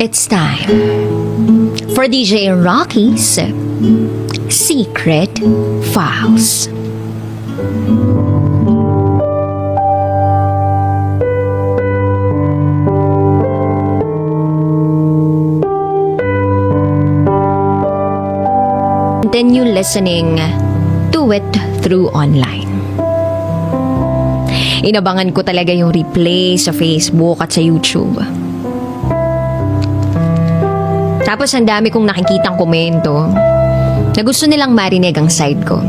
It's time for DJ Rocky's Secret Files. Continue listening to it through online. Inabangan ko talaga yung replay sa Facebook at sa YouTube. Tapos ang dami kong nakikitang komento na gusto nilang marinig ang side ko.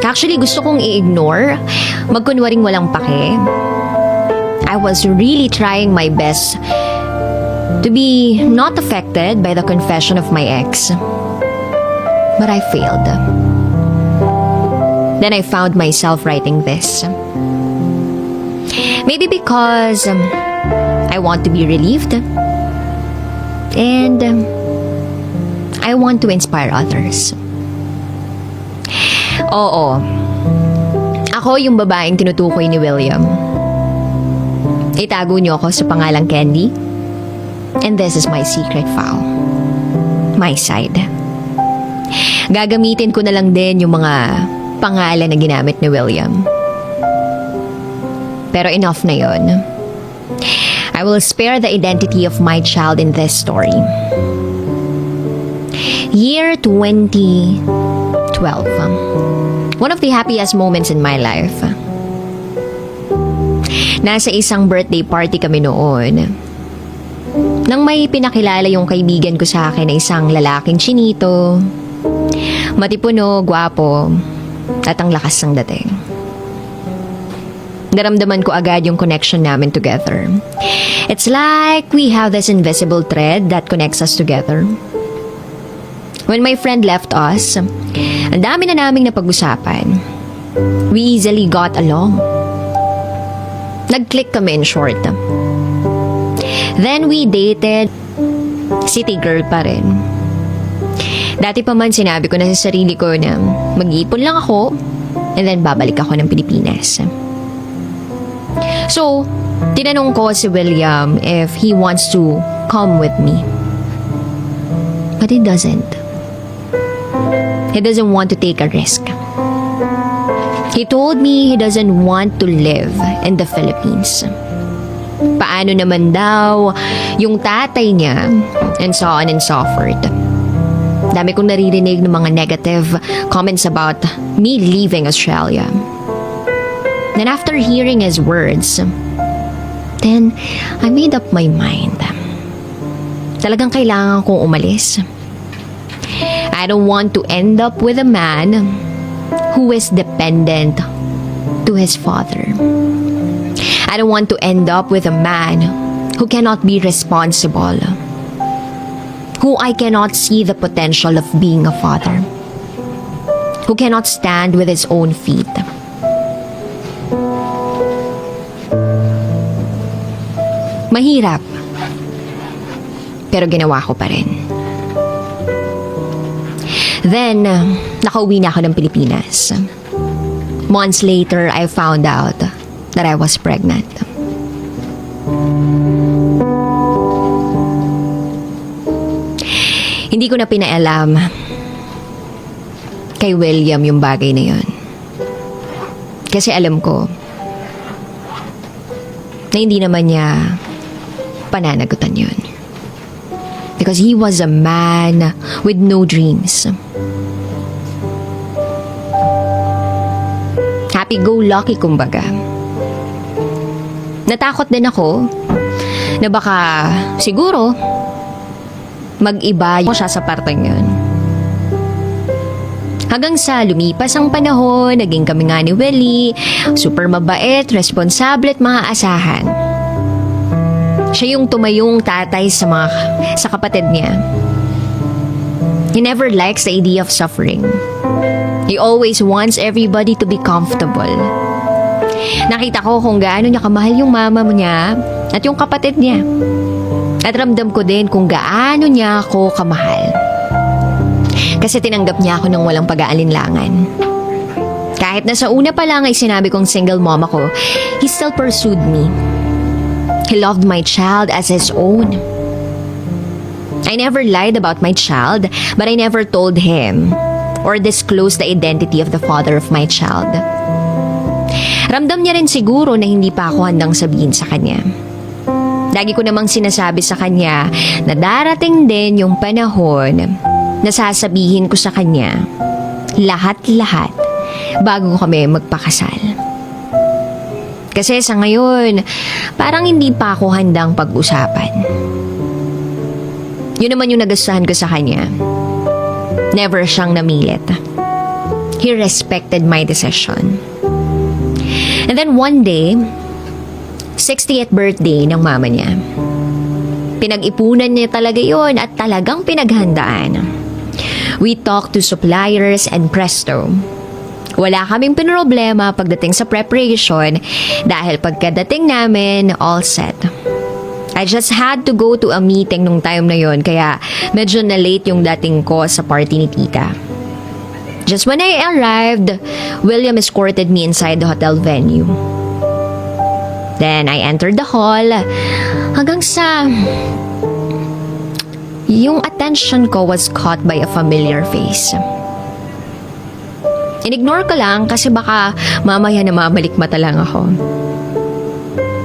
Actually, gusto kong i-ignore, magkunwaring walang pake. I was really trying my best to be not affected by the confession of my ex. But I failed. Then I found myself writing this. Maybe because I want to be relieved. And I want to inspire others. Oo. Ako yung babaeng tinutukoy ni William. Itago niyo ako sa pangalang Candy. And this is my secret file. My side. Gagamitin ko na lang din yung mga pangalan na ginamit ni William. Pero enough na yon. I will spare the identity of my child in this story. Year 2012. One of the happiest moments in my life. Nasa isang birthday party kami noon. Nang may pinakilala yung kaibigan ko sa akin na isang lalaking chinito, matipuno, gwapo, at ang lakas ng dating. Naramdaman ko agad yung connection namin together. It's like we have this invisible thread that connects us together. When my friend left us, ang dami na naming napag-usapan. We easily got along. Nag-click kami in short. Then we dated. City girl pa rin. Dati pa man sinabi ko na sa sarili ko na mag-iipon lang ako and then babalik ako ng Pilipinas. So, tinanong ko si William if he wants to come with me. But he doesn't. He doesn't want to take a risk. He told me he doesn't want to live in the Philippines. Paano naman daw yung tatay niya and so on and so forth. Dami kong naririnig ng mga negative comments about me leaving Australia. Then after hearing his words, then I made up my mind. Talagang kailangan kong umalis. I don't want to end up with a man who is dependent to his father. I don't want to end up with a man who cannot be responsible, who I cannot see the potential of being a father, who cannot stand with his own feet. Mahirap, pero ginawa ko pa rin. Then, nakauwi na ako ng Pilipinas. Months later, I found out that I was pregnant. Hindi ko na pinaalam kay William yung bagay na yun. Kasi alam ko na hindi naman niya pananagutan yun. Because he was a man with no dreams. Happy-go-lucky kumbaga. Natakot din ako na baka siguro mag-iba siya sa parteng yun. Hanggang sa lumipas ang panahon, naging kami nga ni Willie, super mabait, responsable at maaasahan. Siya yung tumayong tatay sa kapatid niya. He never likes the idea of suffering. He always wants everybody to be comfortable. Nakita ko kung gaano niya kamahal yung mama niya at yung kapatid niya. At ramdam ko din kung gaano niya ako kamahal. Kasi tinanggap niya ako ng walang pag-aalinlangan. Kahit na sa una pa lang ay sinabi kong single mom ako, he still pursued me. He loved my child as his own. I never lied about my child, but I never told him or disclosed the identity of the father of my child. Ramdam niya rin siguro na hindi pa ako handang sabihin sa kanya. Lagi ko namang sinasabi sa kanya na darating din yung panahon na sasabihin ko sa kanya lahat-lahat bago kami magpakasal. Kasi sa ngayon, parang hindi pa ako handang pag-usapan. Yun naman yung nagustuhan ko sa kanya. Never siyang namilit. He respected my decision. And then one day, 60th birthday ng mama niya. Pinag-ipunan niya talaga yon at talagang pinaghandaan. We talked to suppliers and presto. Wala kaming pinroblema pagdating sa preparation dahil pagkadating namin, all set. I just had to go to a meeting nung time na yon kaya medyo na-late yung dating ko sa party ni tita. Just when I arrived, William escorted me inside the hotel venue. Then I entered the hall hanggang sa yung attention ko was caught by a familiar face. Inignore ko lang kasi baka mamaya na mamalikmata lang ako.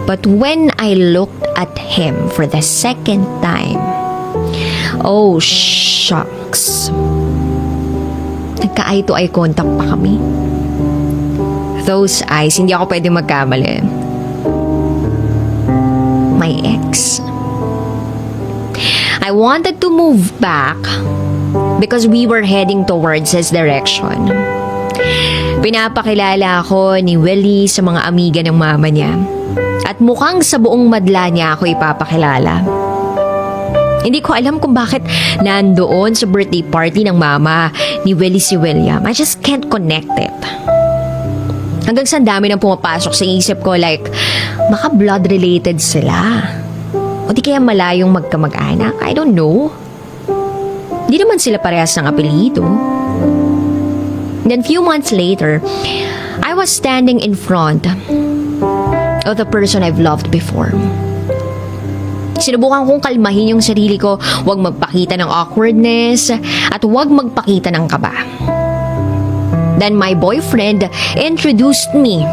But when I looked at him for the second time, oh shucks. Nagka-eye to eye contact pa kami. Those eyes, hindi ako pwede magkamali. My ex. I wanted to move back because we were heading towards his direction. Pinapakilala ako ni Willie sa mga amiga ng mama niya. At mukhang sa buong madla niya ako ipapakilala. Hindi ko alam kung bakit nandoon sa birthday party ng mama ni Willie si William. I just can't connect it. Hanggang sa dami nang pumapasok sa isip ko like, baka blood related sila. O di kaya malayong magkamag-anak. I don't know. Di naman sila parehas ng apelyido. Then few months later, I was standing in front of the person I've loved before. Sinubukan kong kalmahin yung sarili ko, huwag magpakita ng awkwardness at huwag magpakita ng kaba. Then my boyfriend introduced me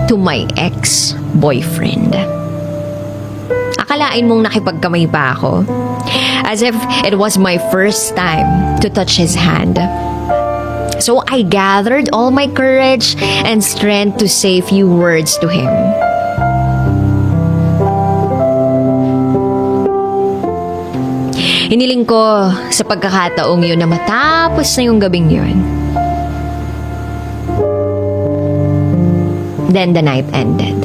to my ex-boyfriend. Akalain mong nakipagkamay pa ako, as if it was my first time to touch his hand. So I gathered all my courage and strength to say few words to him. Hiniling ko sa pagkakataong yun na matapos na yung gabing yun. Then the night ended.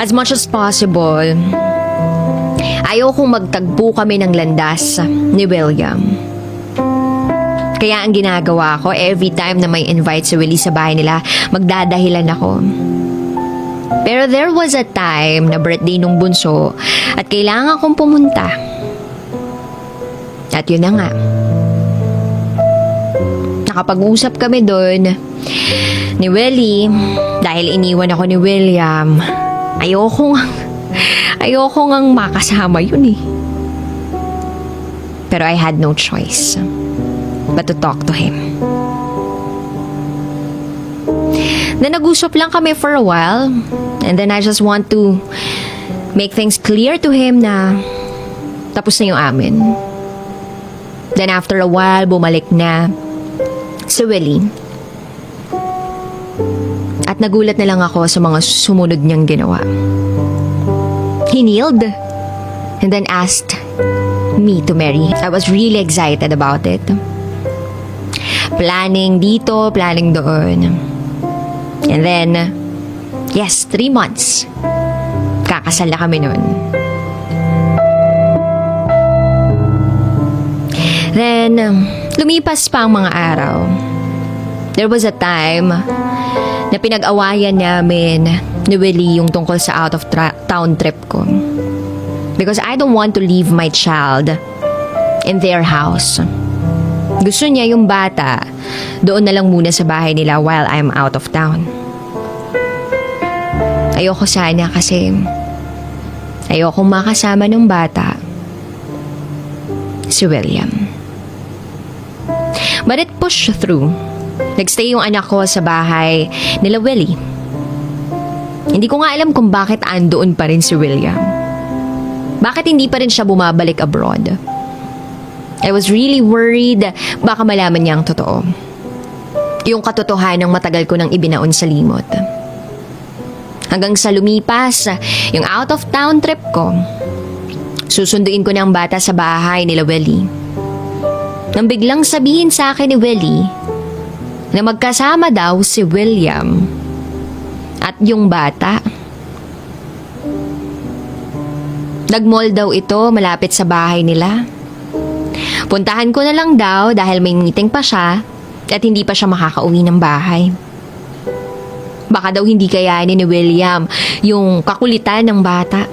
As much as possible, ayokong magtagpo kami ng landas ni William. Kaya ang ginagawa ko, every time na may invite si Willie sa bahay nila, magdadahilan ako. Pero there was a time na birthday nung bunso at kailangan kong pumunta. At yun na nga. Nakapag-usap kami doon ni Willie dahil iniwan ako ni William. Ayoko ngang makasama yun eh. Pero I had no choice but to talk to him. Then nag-usap lang kami for a while. And then I just want to make things clear to him na tapos na yung amin. Then after a while, bumalik na si Willie. At nagulat na lang ako sa mga sumunod niyang ginawa. He kneeled and then asked me to marry. I was really excited about it. Planning dito, planning doon. And then, yes, 3 months. Kakasal na kami nun. Then, lumipas pa ang mga araw. There was a time na pinag-awayan namin ni Willie yung tungkol sa out-of-town trip ko. Because I don't want to leave my child in their house. Gusto niya yung bata doon na lang muna sa bahay nila while I'm out of town. Ayoko sana kasi Ayokong makasama ng bata, si William. But it pushed through. Nagstay yung anak ko sa bahay nila Willie. Hindi ko nga alam kung bakit andoon pa rin si William. Bakit hindi pa rin siya bumabalik abroad? I was really worried baka malaman niya ang totoo. Yung katotohanang matagal ko nang ibinaon sa limot. Hanggang sa lumipas yung out of town trip ko, susunduin ko ng bata sa bahay nila Willie. Nang biglang sabihin sa akin ni Willie na magkasama daw si William at yung bata. Nag-mall daw ito malapit sa bahay nila. Puntahan ko na lang daw dahil may meeting pa siya at hindi pa siya makakauwi ng bahay. Baka daw hindi kayanin ni William yung kakulitan ng bata.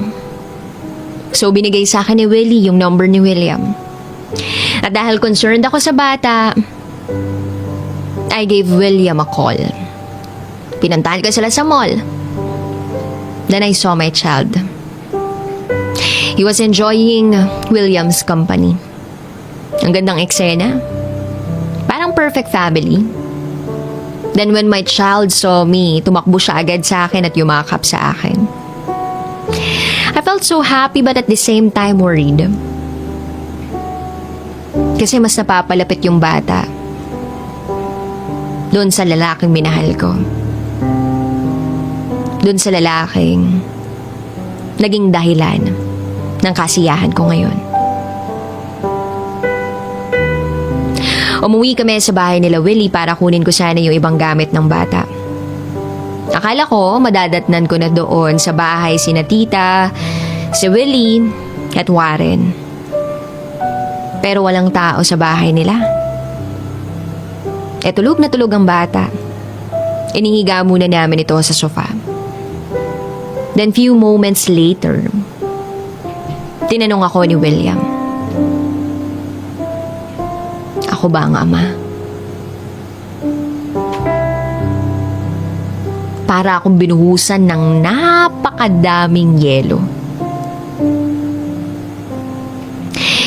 So binigay sa akin ni Willie yung number ni William. At dahil concerned ako sa bata, I gave William a call. Pinuntahan ko sila sa mall. Then I saw my child. He was enjoying William's company. Ang gandang eksena. Parang perfect family. Then when my child saw me, tumakbo siya agad sa akin at yumakap sa akin. I felt so happy but at the same time worried. Kasi mas napapalapit yung bata doon sa lalaking minahal ko. Doon sa lalaking naging dahilan ng kasiyahan ko ngayon. Umuwi kami sa bahay nila Willie para kunin ko sana yung ibang gamit ng bata. Akala ko madadatnan ko na doon sa bahay sina tita, si Willie at Warren. Pero walang tao sa bahay nila. Tulog na tulog ang bata. Inihiga muna namin ito sa sofa. Then few moments later, tinanong ako ni William, ako ba ang ama? Para akong binuhusan ng napakadaming yelo.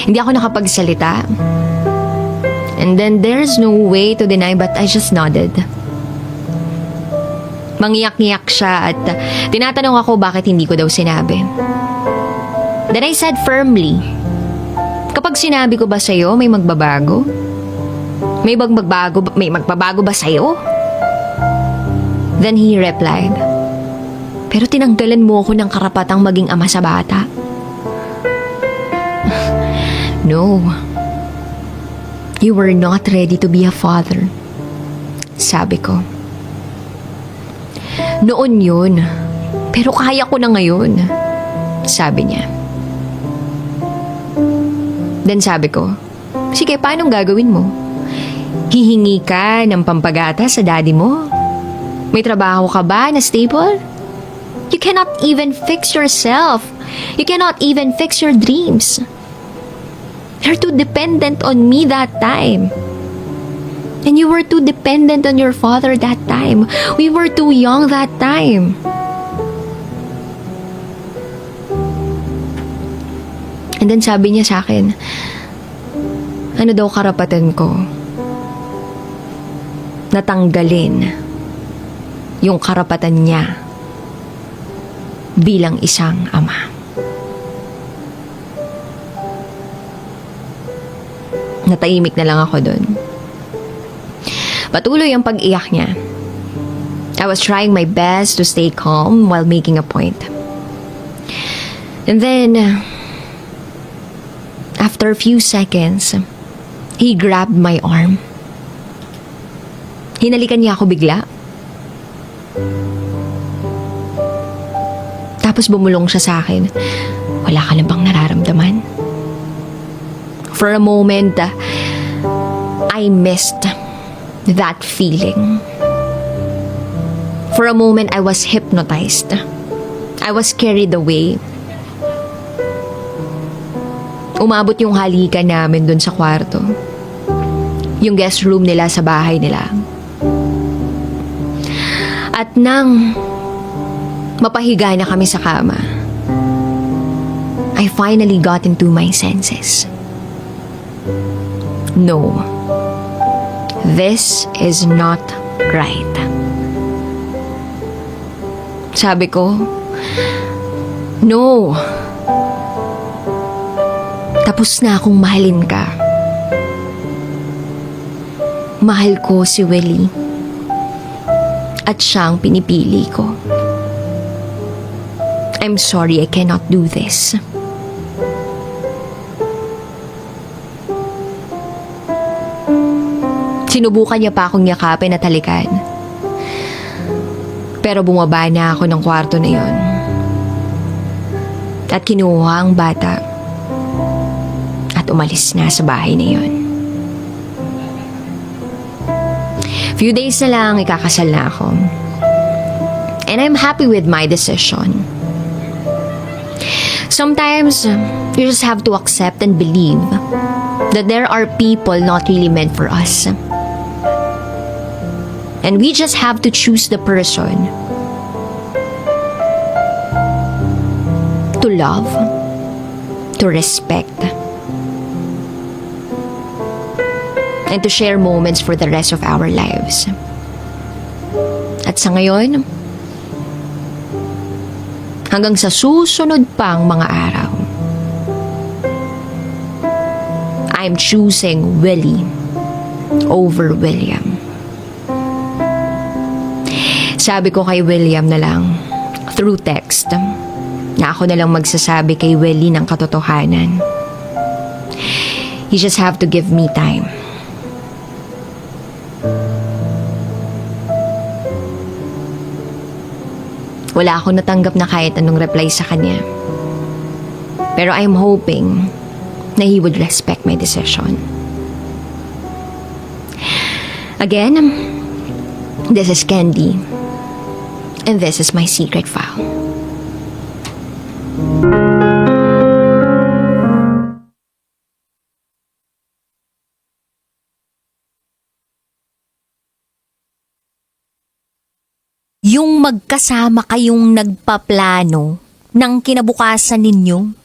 Hindi ako nakapagsalita. And then there's no way to deny but I just nodded. Mangiyak-ngiyak siya at tinatanong ako bakit hindi ko daw sinabi. Then I said firmly, kapag sinabi ko ba sa'yo may magbabago? May magbabago ba sa'yo? Then he replied, pero tinanggalan mo ako ng karapatang maging ama sa bata. No. You were not ready to be a father. Sabi ko. Noon yun. Pero kaya ko na ngayon. Sabi niya. Then sabi ko, sige, paano gagawin mo? Hihingi ka ng pampagata sa daddy mo? May trabaho ka ba na stable? You cannot even fix yourself. You cannot even fix your dreams. You're too dependent on me that time. And you were too dependent on your father that time. We were too young that time. And then sabi niya sa akin, ano daw karapatan ko? Natanggalin yung karapatan niya bilang isang ama. Natahimik na lang ako dun. Patuloy ang pag-iyak niya. I was trying my best to stay calm while making a point. And then, after a few seconds, he grabbed my arm. Hinalikan niya ako bigla. Tapos bumulong siya sa akin. Wala ka na bang nararamdaman? For a moment, I missed that feeling. For a moment, I was hypnotized. I was carried away. Umabot yung halikan namin dun sa kwarto. Yung guest room nila sa bahay nila. At nang mapahiga na kami sa kama, I finally got into my senses. No. This is not right. Sabi ko, no. Tapos na akong mahalin ka. Mahal ko si Willie. At siya ang pinipili ko. I'm sorry I cannot do this. Sinubukan niya pa akong yakapin at halikan. Pero bumaba na ako ng kwarto na yon. At kinuha ang bata. At umalis na sa bahay na yon. Few days na lang ikakasal na ako. And I'm happy with my decision. Sometimes, you just have to accept and believe that there are people not really meant for us. And we just have to choose the person to love, to respect, and to share moments for the rest of our lives. At sa ngayon, hanggang sa susunod pang mga araw, I'm choosing Willie over William. Sabi ko kay William na lang, through text, na ako na lang magsasabi kay Willie ng katotohanan. You just have to give me time. Wala akong natanggap na kahit anong reply sa kanya. Pero I'm hoping na he would respect my decision. Again, this is Candy. And this is my secret file. Yung magkasama kayong nagpaplano ng kinabukasan ninyo,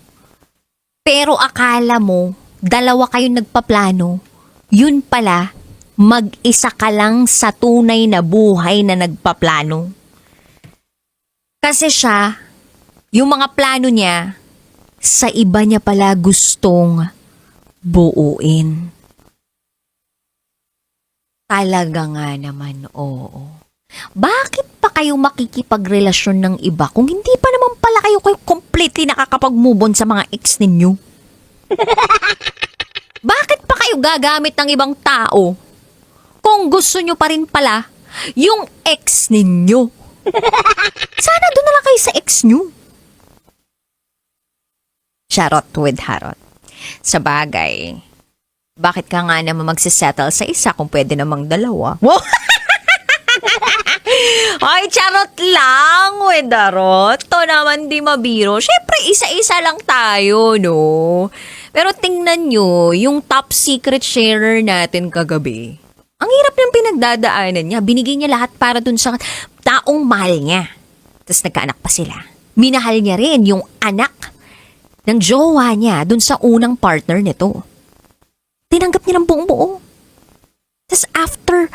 pero akala mo, dalawa kayong nagpaplano, yun pala, mag-isa ka lang sa tunay na buhay na nagpaplano. Kasi siya, yung mga plano niya, sa iba niya pala gustong buuin. Talaga nga naman, oo. Bakit pa kayo makikipagrelasyon ng iba kung hindi pa naman pala kayo completely nakakapag-move on sa mga ex ninyo? Bakit pa kayo gagamit ng ibang tao kung gusto nyo pa rin pala yung ex ninyo? Sana doon na lang kayo sa ex nyo. Charot with harot. Sa bagay, bakit ka nga naman magsisettle sa isa kung pwede namang dalawa? Wow! Ay, charot lang, wedarot. To naman di mabiro. Siyempre, isa-isa lang tayo, no? Pero tingnan nyo, yung top secret sharer natin kagabi. Ang hirap ng pinagdadaanan niya. Binigay niya lahat para dun sa taong mahal niya. Tapos nagkaanak pa sila. Minahal niya rin yung anak ng jowa niya dun sa unang partner nito. Tinanggap niya ng buong buo. Tapos after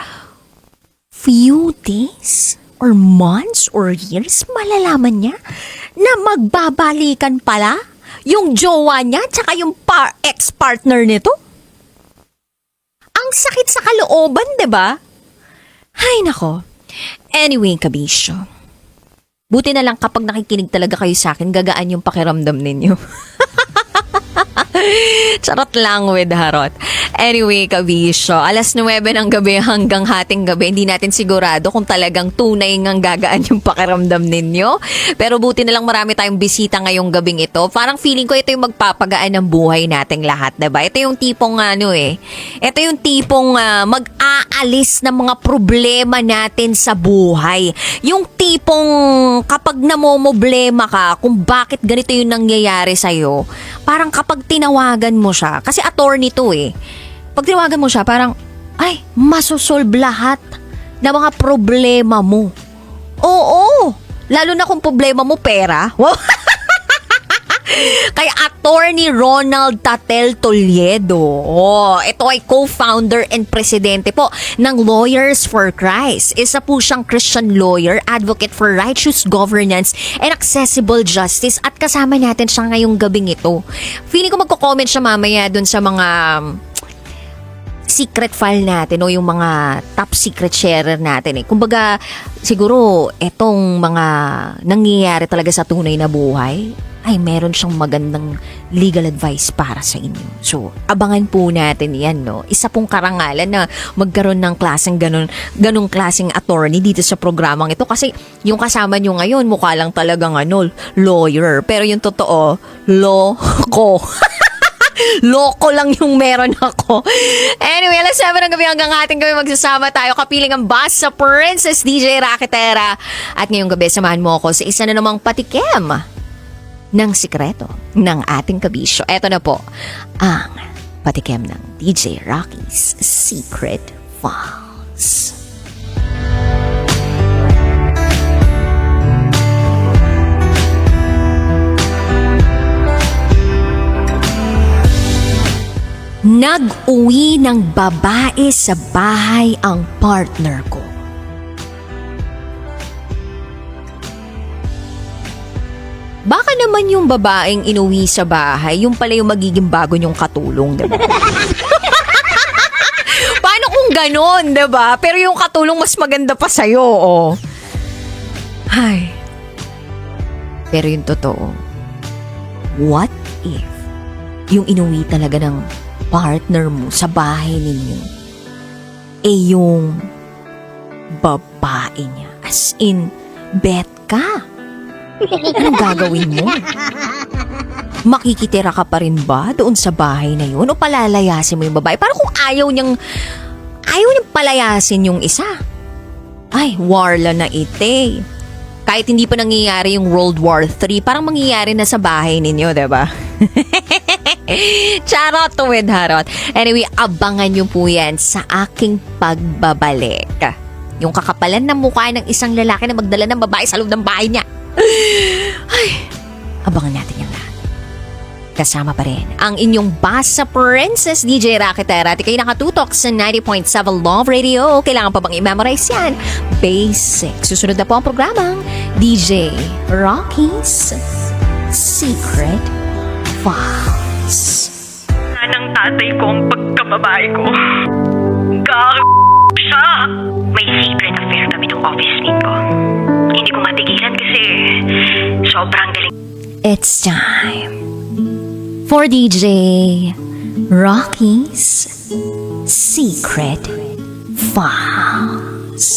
few days or months or years, malalaman niya na magbabalikan pala yung jowa niya tsaka yung ex-partner nito. Ang sakit sa kalooban, diba? Ay, nako. Anyway, kabisyo. Buti na lang kapag nakikinig talaga kayo sa akin, gagaan yung pakiramdam ninyo. Charot lang with harot. Anyway, kabisyo, 9:00 ng gabi hanggang hating gabi, hindi natin sigurado kung talagang tunay ngang gagaan yung pakiramdam ninyo. Pero buti na lang marami tayong bisita ngayong gabing ito. Parang feeling ko ito yung magpapagaan ng buhay nating lahat, diba? Ito yung tipong ito yung tipong mag-aalis ng mga problema natin sa buhay. Yung tipong kapag namomoblema ka kung bakit ganito yung nangyayari sa'yo, parang kapag tinawagan mo siya, kasi attorney to pag tinawagan mo siya, parang, ay, masosolve lahat ng mga problema mo. Oo, lalo na kung problema mo pera. Wow. Kay Attorney Ronald Tatel Toledo. Ito ay co-founder and presidente po ng Lawyers for Christ. Isa po siyang Christian lawyer, advocate for righteous governance and accessible justice, at kasama natin siya ngayong gabing ito. Feeling ko magko-comment siya mamaya dun sa mga secret file natin o yung mga top secret sharer natin. Kumbaga, siguro etong mga nangyayari talaga sa tunay na buhay ay meron siyang magandang legal advice para sa inyo. So, abangan po natin yan, no? Isa pong karangalan na magkaroon ng klaseng ganong klaseng attorney dito sa programang ito, kasi yung kasama nyo ngayon mukha lang talagang lawyer. Pero yung totoo, loko. Loko lang yung meron ako. Anyway, alas 7 ng gabi hanggang ating gabi magsasama tayo. Kapiling ang boss sa Princess DJ Raketera. At ngayong gabi, samahan mo ako sa isa na namang patikim ng sikreto ng ating kabisyo. Eto na po, ang patikim ng DJ Rocky's Secret Files. Nag-uwi ng babae sa bahay ang partner ko. Baka naman yung babaeng inuwi sa bahay, yung pala yung magiging bago niyong katulong, diba? Paano kung ganon, diba? Pero yung katulong mas maganda pa sa'yo, oh. Ay. Pero yung totoo, what if yung inuwi talaga ng partner mo sa bahay ninyo yung babae niya? As in, bet ka. Anong gagawin mo? Makikitira ka pa rin ba doon sa bahay na yun? O palalayasin mo yung babae? Parang kung ayaw niyang palayasin yung isa. Ay, warla na ite. Kahit hindi pa nangyayari yung World War III, parang mangyayari na sa bahay ninyo, diba? Charot with harot. Anyway, abangan nyo po yan sa aking pagbabalik. Yung kakapalan ng mukha ng isang lalaki na magdala ng babae sa loob ng bahay niya. Ay, abangan natin yung lahat. Kasama pa rin ang inyong basa Princess DJ Raketera. At kayo nakatutok sa 90.7 Love Radio. Kailangan pa bang i-memorize yan? Basic. Susunod na po ang programang DJ Rocky's Secret Files. Ng tatay ko ang pagkababae ko. Siya! May secret affair kami ng office mate ko. Hindi ko matigilan kasi sobrang galing. It's time for DJ Rocky's Secret Files.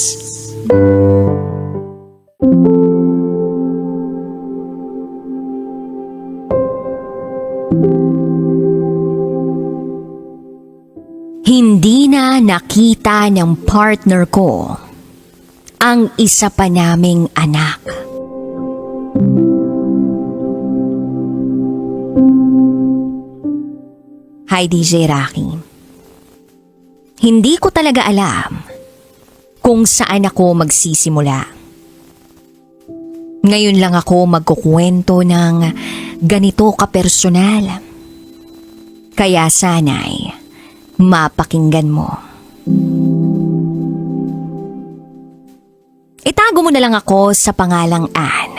Hindi na nakita ng partner ko ang isa pa naming anak. Hi DJ Rocky. Hindi ko talaga alam kung saan ako magsisimula. Ngayon lang ako magkukwento ng ganito kapersonal. Kaya sana'y mapakinggan mo. Itago mo na lang ako sa pangalang Ann.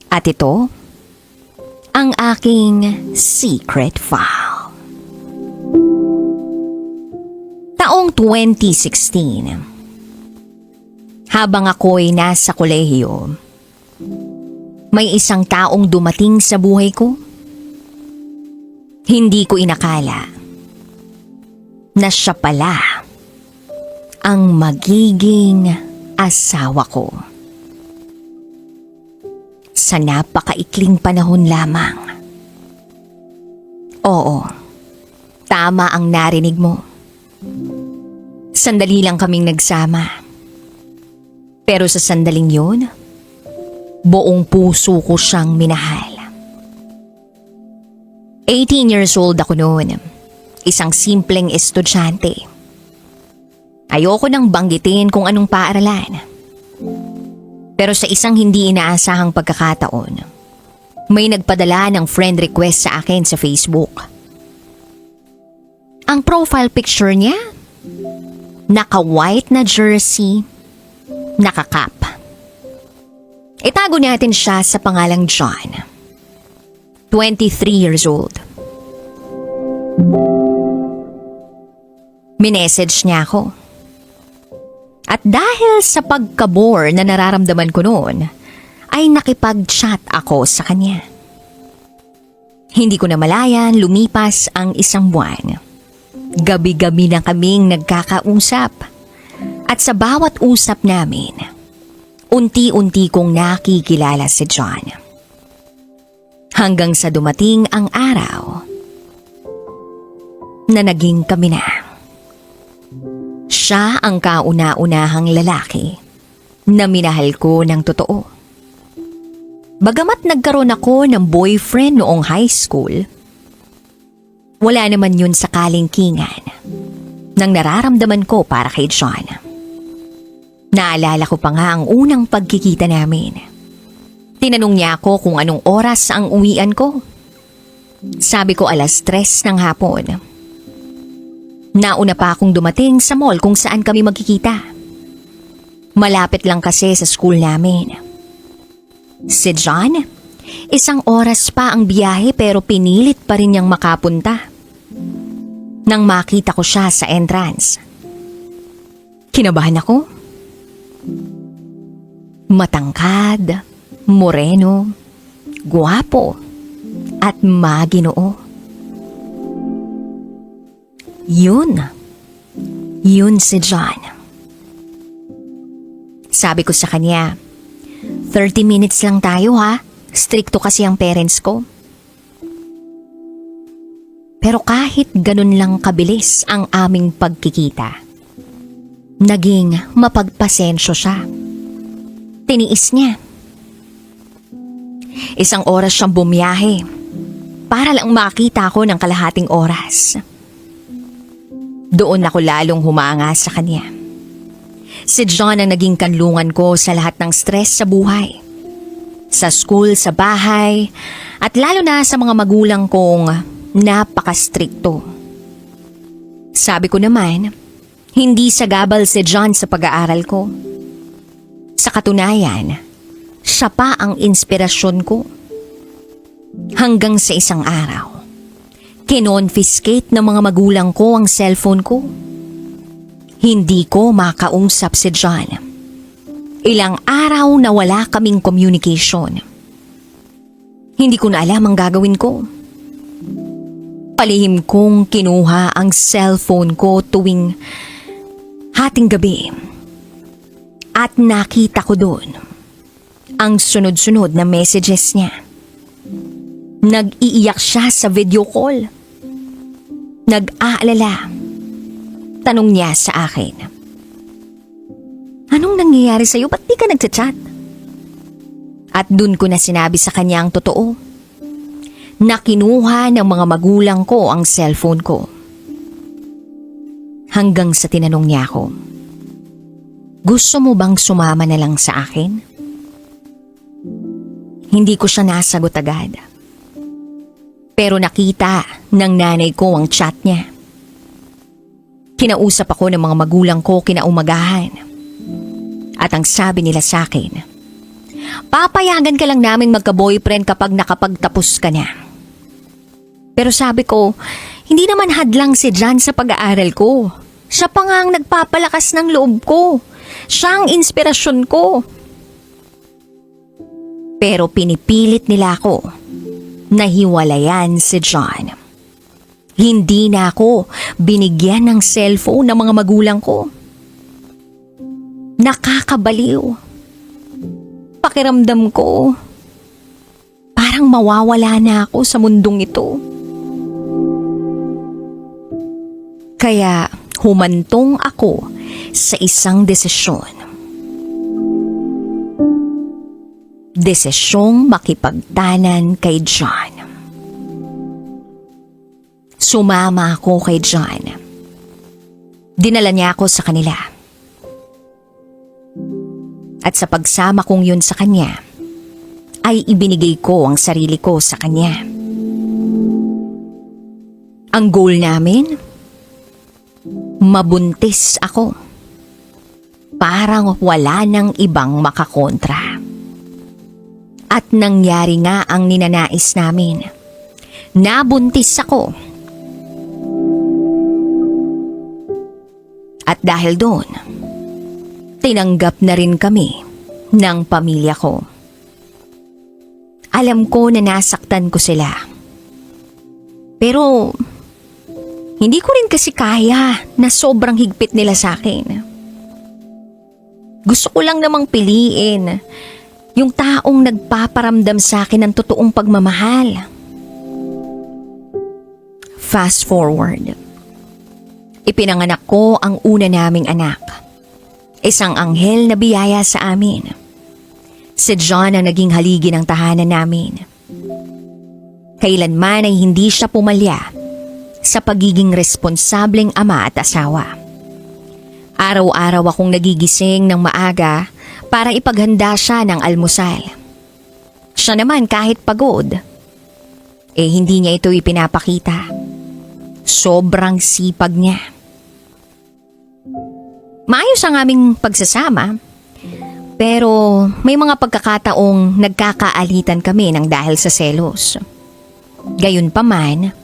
At ito, ang aking secret file. Taong 2016. Habang ako'y nasa kolehiyo, may isang taong dumating sa buhay ko. Hindi ko inakala na siya pala ang magiging asawa ko. Sa napakaikling panahon lamang. Oo, tama ang narinig mo. Sandali lang kaming nagsama. Pero sa sandaling yun, buong puso ko siyang minahal. 18 years old ako noon. Isang simpleng estudyante. Ayoko nang banggitin kung anong paaralan. Pero sa isang hindi inaasahang pagkakataon, May nagpadala ng friend request sa akin sa Facebook. Ang profile picture niya, naka-white na jersey, naka-cap. Itago natin siya sa pangalang John. 23 years old. Minessage niya ako. At dahil sa pagka-bore na nararamdaman ko noon, ay nakipag-chat ako sa kanya. Hindi ko namalayan, lumipas ang isang buwan. Gabi-gabi na kaming nagkakausap. At sa bawat usap namin, unti-unti kong nakikilala si John. Hanggang sa dumating ang araw na naging kami na. Siya ang kauna-unahang lalaki na minahal ko ng totoo. Bagamat nagkaroon ako ng boyfriend noong high school, wala naman yun sa kalingkingan ng nararamdaman ko para kay John. Naalala ko pa nga ang unang pagkikita namin. Tinanong niya ako kung anong oras ang uwian ko. Sabi ko 3:00 ng hapon. Nauna pa akong dumating sa mall kung saan kami magkikita. Malapit lang kasi sa school namin. Si John, 1 oras pa ang biyahe pero pinilit pa rin niyang makapunta. Nang makita ko siya sa entrance, kinabahan ako. Matangkad, moreno, guwapo, at maginoo. Yun si John. Sabi ko sa kanya, 30 minutes lang tayo ha, stricto kasi ang parents ko. Pero kahit ganun lang kabilis ang aming pagkikita, naging mapagpasensyo siya. Tiniis niya. 1 oras siyang bumiyahe para lang makita ko ng kalahating oras. Doon ako lalong humanga sa kanya. Si John ang naging kanlungan ko sa lahat ng stress sa buhay. Sa school, sa bahay, at lalo na sa mga magulang kong napaka-strikto. Sabi ko naman, hindi sagabal si John sa pag-aaral ko. Sa katunayan, siya pa ang inspirasyon ko. Hanggang sa isang araw, kinonfiscate ng mga magulang ko ang cellphone ko. Hindi ko makausap si John. Ilang araw na wala kaming communication. Hindi ko na alam ang gagawin ko. Palihim kong kinuha ang cellphone ko tuwing hating gabi. At nakita ko doon ang sunod-sunod na messages niya. Nag-iiyak siya sa video call. Nag-aalala. Tanong niya sa akin, anong nangyayari sa'yo? Ba't di ka nagchat-chat? At dun ko na sinabi sa kanya ang totoo, na kinuha ng mga magulang ko ang cellphone ko. Hanggang sa tinanong niya ako, gusto mo bang sumama na lang sa akin? Hindi ko siya nasagot agad. Pero nakita ng nanay ko ang chat niya. Kinausap ako ng mga magulang ko kinaumagahan. At ang sabi nila sa akin, papayagan ka lang namin magka-boyfriend kapag nakapagtapos ka na. Pero sabi ko, hindi naman hadlang si John sa pag-aaral ko. Siya pa nga ang nagpapalakas ng loob ko. Siya ang inspirasyon ko. Pero pinipilit nila ako na hiwalayan si John. Hindi na ako binigyan ng cellphone ng mga magulang ko. Nakakabaliw. Pakiramdam ko, parang mawawala na ako sa mundong ito. Kaya humantong ako sa isang desisyon. Desisyong makipagtanan kay John. Sumama ako kay John. Dinala niya ako sa kanila. At sa pagsama kong yun sa kanya, ay ibinigay ko ang sarili ko sa kanya. Ang goal namin, mabuntis ako. Parang wala nang ibang makakontra. At nangyari nga ang ninanais namin. Nabuntis ako. At dahil doon, tinanggap na rin kami ng pamilya ko. Alam ko na nasaktan ko sila. Pero hindi ko rin kasi kaya na sobrang higpit nila sa akin. Gusto ko lang namang piliin yung taong nagpaparamdam sa akin ng totoong pagmamahal. Fast forward. Ipinanganak ko ang una naming anak. Isang anghel na biyaya sa amin. Si John ang naging haligi ng tahanan namin. Kailanman ay hindi siya pumalya sa pagiging responsableng ama at asawa. Araw-araw akong nagigising ng maaga para ipaghanda siya ng almusal. Siya naman kahit pagod, hindi niya ito ipinapakita. Sobrang sipag niya. Maayos ang aming pagsasama, pero may mga pagkakataong nagkakaalitan kami ng dahil sa selos. Gayunpaman,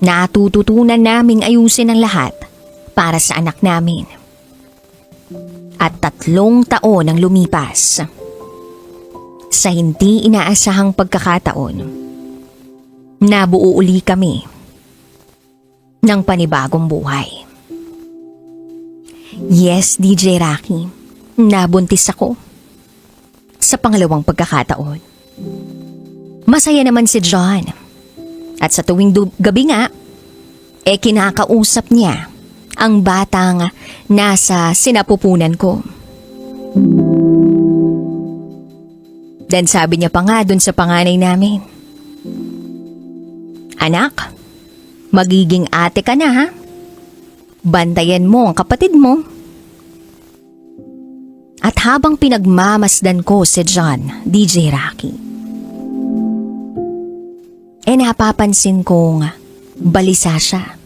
natututunan naming ayusin ang lahat para sa anak namin. At 3 taon ang lumipas. Sa hindi inaasahang pagkakataon, nabuo uli kami ng panibagong buhay. Yes, DJ Rocky, nabuntis ako. Sa pangalawang pagkakataon. Masaya naman si John. At sa tuwing gabi nga, kinakausap niya ang batang nasa sinapupunan ko. Then sabi niya pa nga dun sa panganay namin, "Anak, magiging ate ka na ha? Bantayan mo ang kapatid mo." At habang pinagmamasdan ko si John, DJ Rocky, napapansin kong balisa siya.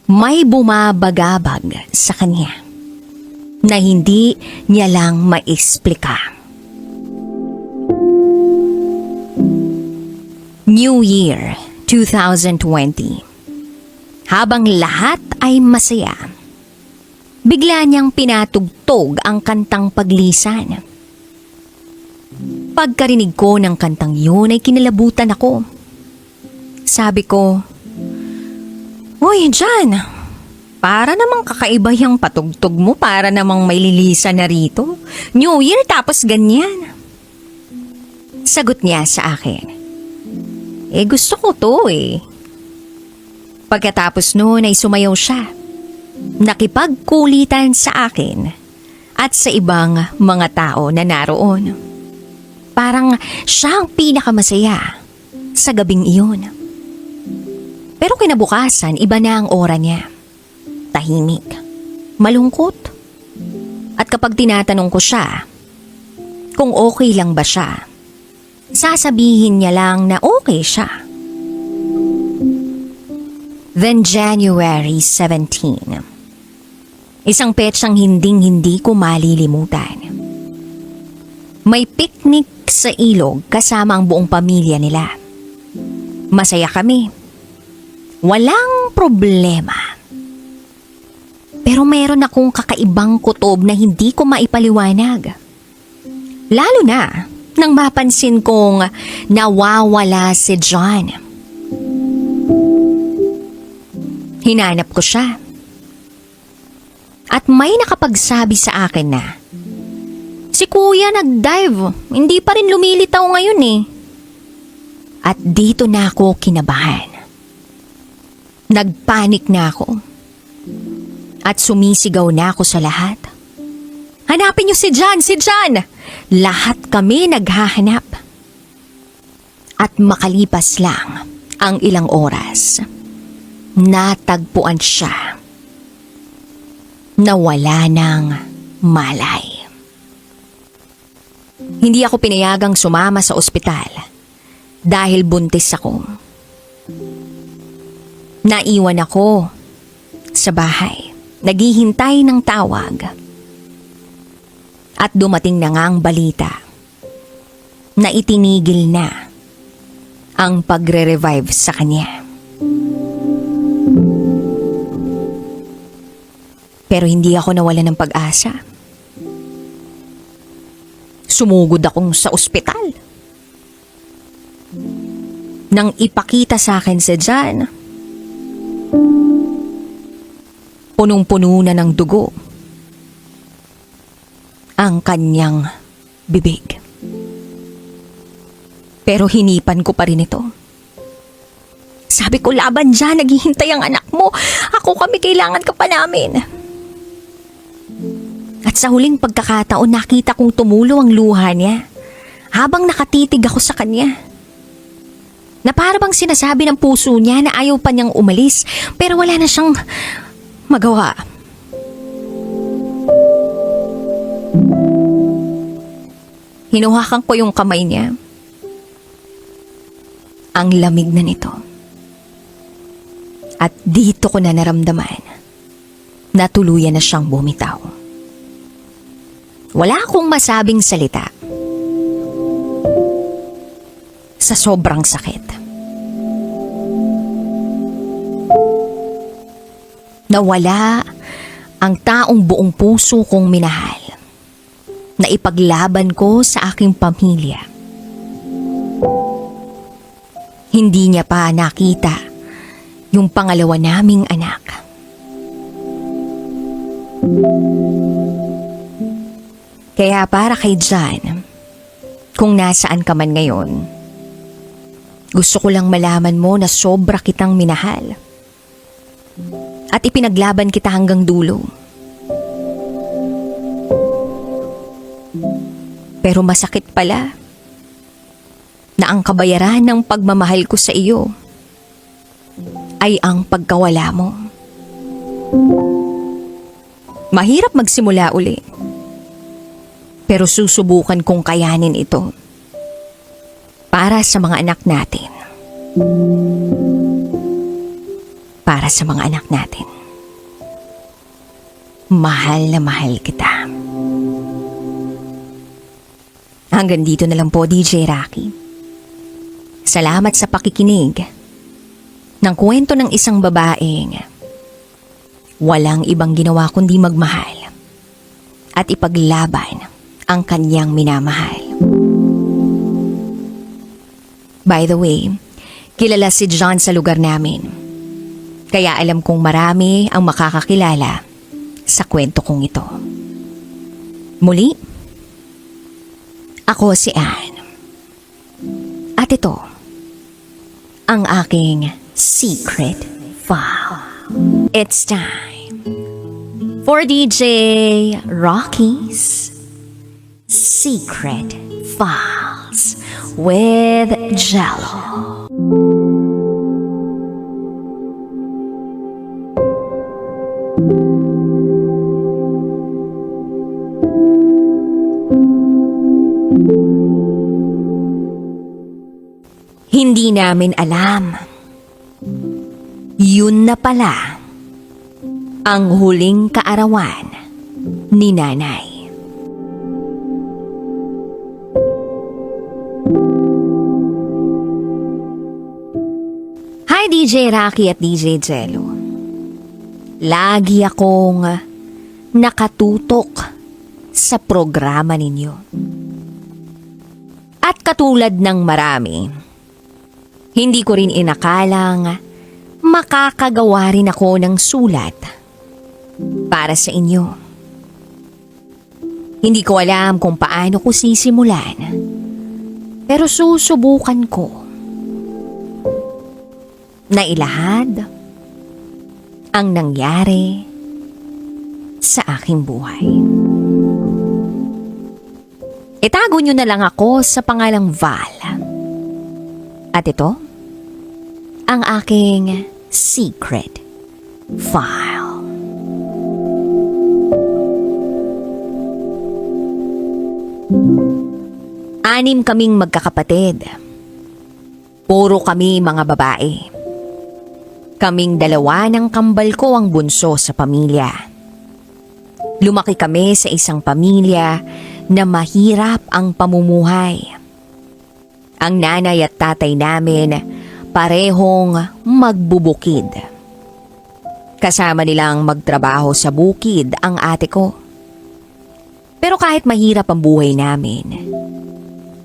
May bumabagabag sa kanya na hindi niya lang maexplika. New Year 2020. Habang lahat ay masaya, bigla niyang pinatugtog ang kantang Paglisan. Pagkarinig ko ng kantang yun ay kinalabutan ako. Sabi ko, "Uy, John, para namang kakaiba yung patugtog mo, para namang may lilisan na rito. New Year tapos ganyan." Sagot niya sa akin, "Gusto ko to eh." Pagkatapos noon ay sumayaw siya. Nakipagkulitan sa akin at sa ibang mga tao na naroon. Parang siya ang pinakamasaya sa gabing iyon. Pero kinabukasan, iba na ang aura niya. Tahimik, malungkot. At kapag tinatanong ko siya kung okay lang ba siya, sasabihin niya lang na okay siya. Then January 17. Isang petsang hinding-hindi ko malilimutan. May picnic sa ilog kasama ang buong pamilya nila. Masaya kami. Walang problema. Pero meron akong kakaibang kutob na hindi ko maipaliwanag. Lalo na nang mapansin kong nawawala si John. Hinanap ko siya. At may nakapagsabi sa akin na, "Si Kuya nag-dive, hindi pa rin lumilitaw ngayon eh." At dito na ako kinabahan. Nagpanik na ako. At sumisigaw na ako sa lahat. "Hanapin niyo si John! Si John!" Lahat kami naghahanap. At makalipas lang ang ilang oras, natagpuan siya. Nawala ng malay. Hindi ako pinayagang sumama sa ospital dahil buntis ako. Naiwan ako sa bahay, naghihintay ng tawag. At dumating na nga ang balita na itinigil na ang pagre-revive sa kanya. Pero hindi ako nawala ng pag-asa. Sumugod akong sa ospital. Nang ipakita sa akin si John, punong-puno na ng dugo ang kanyang bibig. Pero hinipan ko pa rin ito. Sabi ko, laban dyan, naghihintay ang anak mo. Ako, kami, kailangan ka pa namin. At sa huling pagkakataon, nakita kong tumulo ang luha niya habang nakatitig ako sa kanya. Na para bang sinasabi ng puso niya na ayaw pa niyang umalis, pero wala na siyang magawa. Hinuhakan ko yung kamay niya. Ang lamig na nito. At dito ko na naramdaman na tuluyan na siyang bumitaw. Wala akong masabing salita. Sa sobrang sakit. Nawala ang taong buong puso kong minahal na ipaglaban ko sa aking pamilya. Hindi niya pa nakita yung pangalawa naming anak. Kaya para kay John, kung nasaan ka man ngayon, gusto ko lang malaman mo na sobra kitang minahal. At ipinaglaban kita hanggang dulo. Pero masakit pala na ang kabayaran ng pagmamahal ko sa iyo ay ang pagkawala mo. Mahirap magsimula uli. Pero susubukan kong kayanin ito para sa mga anak natin. Para sa mga anak natin. Mahal na mahal kita. Hanggang dito na lang po, DJ Rocky. Salamat sa pakikinig ng kwento ng isang babaeng walang ibang ginawa kundi magmahal at ipaglaban ang kanyang minamahal. By the way, kilala si John sa lugar namin. Kaya alam kong marami ang makakakilala sa kwento kong ito. Muli, ako si Ann. At ito, ang aking secret file. It's time for DJ Rocky's Secret Files with Jello. Hindi namin alam. Yun na pala ang huling kaarawan ni Nanay. Hi DJ Rocky at DJ Jello. Lagi akong nakatutok sa programa ninyo. At katulad ng marami, hindi ko rin inakalang makakagawa rin ako ng sulat para sa inyo. Hindi ko alam kung paano ko sisimulan, pero susubukan ko na ilahad ang nangyari sa aking buhay. Itago nyo na lang ako sa pangalang Val. At ito, ang aking secret file. Anim kaming magkakapatid. Puro kami mga babae. Kaming dalawa ng kambal ko ang bunso sa pamilya. Lumaki kami sa isang pamilya na mahirap ang pamumuhay. Ang nanay at tatay namin parehong magbubukid. Kasama nilang magtrabaho sa bukid ang ate ko. Pero kahit mahirap ang buhay namin,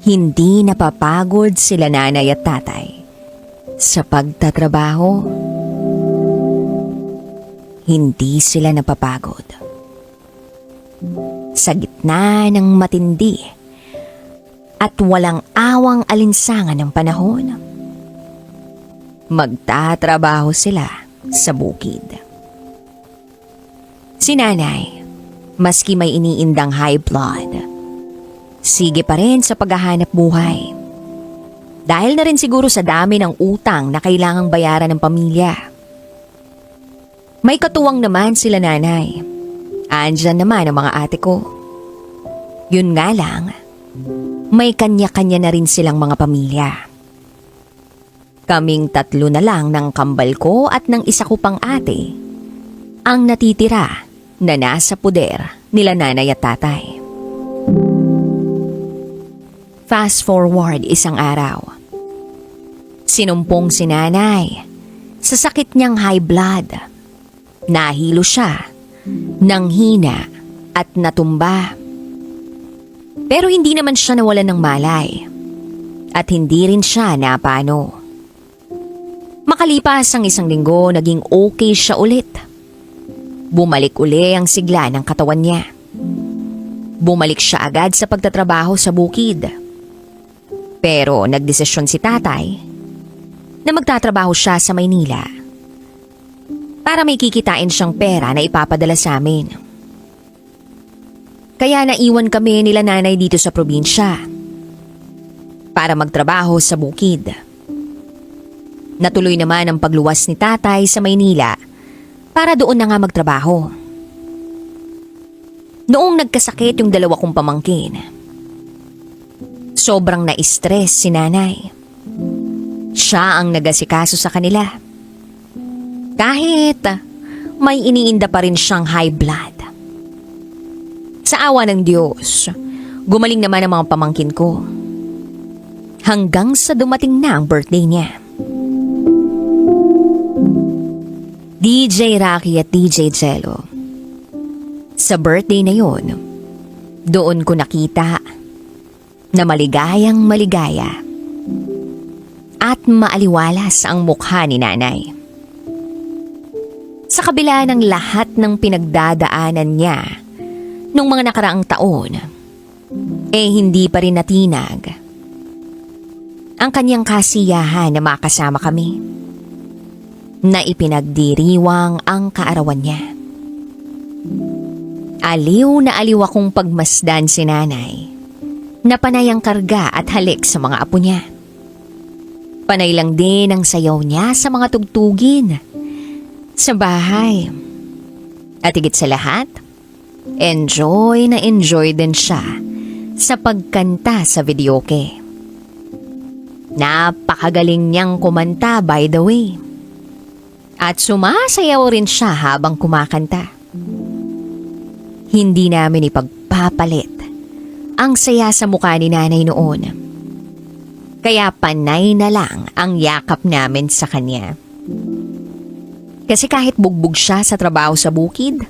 hindi napapagod sila nanay at tatay sa pagtatrabaho. Hindi sila napapagod. Sa gitna ng matindi at walang awang alinsangan ng panahon, magtatrabaho sila sa bukid. Si nanay, maski may iniindang high blood, sige pa rin sa paghahanap buhay. Dahil na rin siguro sa dami ng utang na kailangang bayaran ng pamilya. May katuwang naman sila nanay. Andyan naman ang mga ate ko. Yun nga lang, may kanya-kanya na rin silang mga pamilya. Kaming tatlo na lang ng kambal ko at ng isa ko pang ate ang natitira na nasa puder nila nanay at tatay. Fast forward isang araw. Sinumpong si nanay sa sakit niyang high blood. Nahilo siya, nanghina at natumba. Pero hindi naman siya nawalan ng malay at hindi rin siya napano. Makalipas ang isang linggo, naging okay siya ulit. Bumalik uli ang sigla ng katawan niya. Bumalik siya agad sa pagtatrabaho sa bukid. Pero nagdesisyon si tatay na magtatrabaho siya sa Maynila para may kikitain siyang pera na ipapadala sa amin. Kaya naiwan kami nila nanay dito sa probinsya para magtrabaho sa bukid. Natuloy naman ang pagluwas ni tatay sa Maynila para doon na nga magtrabaho. Noong nagkasakit yung dalawa kong pamangkin, sobrang na-stress si nanay. Siya ang nagasikaso sa kanila. Kahit may iniinda pa rin siyang high blood. Sa awa ng Diyos, gumaling naman ang mga pamangkin ko. Hanggang sa dumating na ang birthday niya. DJ Rocky at DJ Jello. Sa birthday na yon, doon ko nakita na maligayang maligaya at maaliwalas ang mukha ni nanay. Sa kabila ng lahat ng pinagdadaanan niya nung mga nakaraang taon, hindi pa rin natinag ang kanyang kasiyahan na makasama kami, na ipinagdiriwang ang kaarawan niya. Aliw na aliw akong pagmasdan si nanay na panay ang karga at halik sa mga apo niya. Panay lang din ang sayaw niya sa mga tugtugin sa bahay. At higit sa lahat, enjoy na enjoy din siya sa pagkanta sa videoke. Napakagaling niyang kumanta, by the way. At sumasayaw rin siya habang kumakanta. Hindi namin ipagpapalit ang saya sa mukha ni nanay noon. Kaya panay na lang ang yakap namin sa kanya. Kasi kahit bugbog siya sa trabaho sa bukid,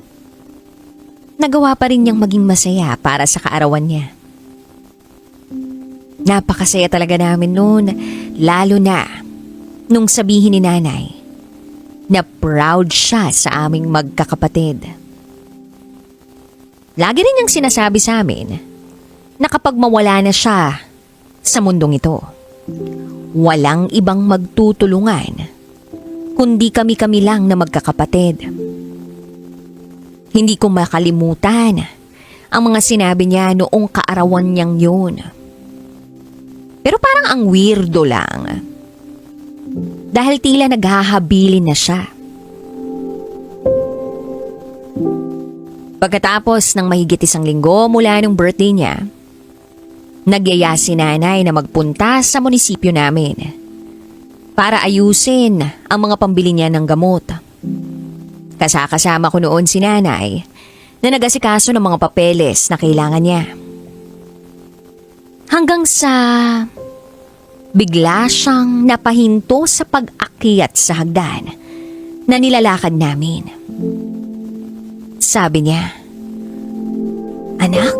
nagawa pa rin niyang maging masaya para sa kaarawan niya. Napakasaya talaga namin noon, lalo na nung sabihin ni nanay na proud siya sa aming magkakapatid. Lagi rin niyang sinasabi sa amin na kapag mawala na siya sa mundong ito, walang ibang magtutulungan kundi kami-kami lang na magkakapatid. Hindi ko makalimutan ang mga sinabi niya noong kaarawan niyang yun. Pero parang ang weirdo lang. Dahil tila naghahabilin na siya. Pagkatapos ng mahigit isang linggo mula nung birthday niya, Nagyaya si nanay na magpunta sa munisipyo namin para ayusin ang mga pambili niya ng gamot. Kasama ko noon si nanay na nag-asikaso ng mga papeles na kailangan niya. Hanggang sa bigla siyang napahinto sa pag-akyat sa hagdan na nilalakad namin. Sabi niya, "Anak,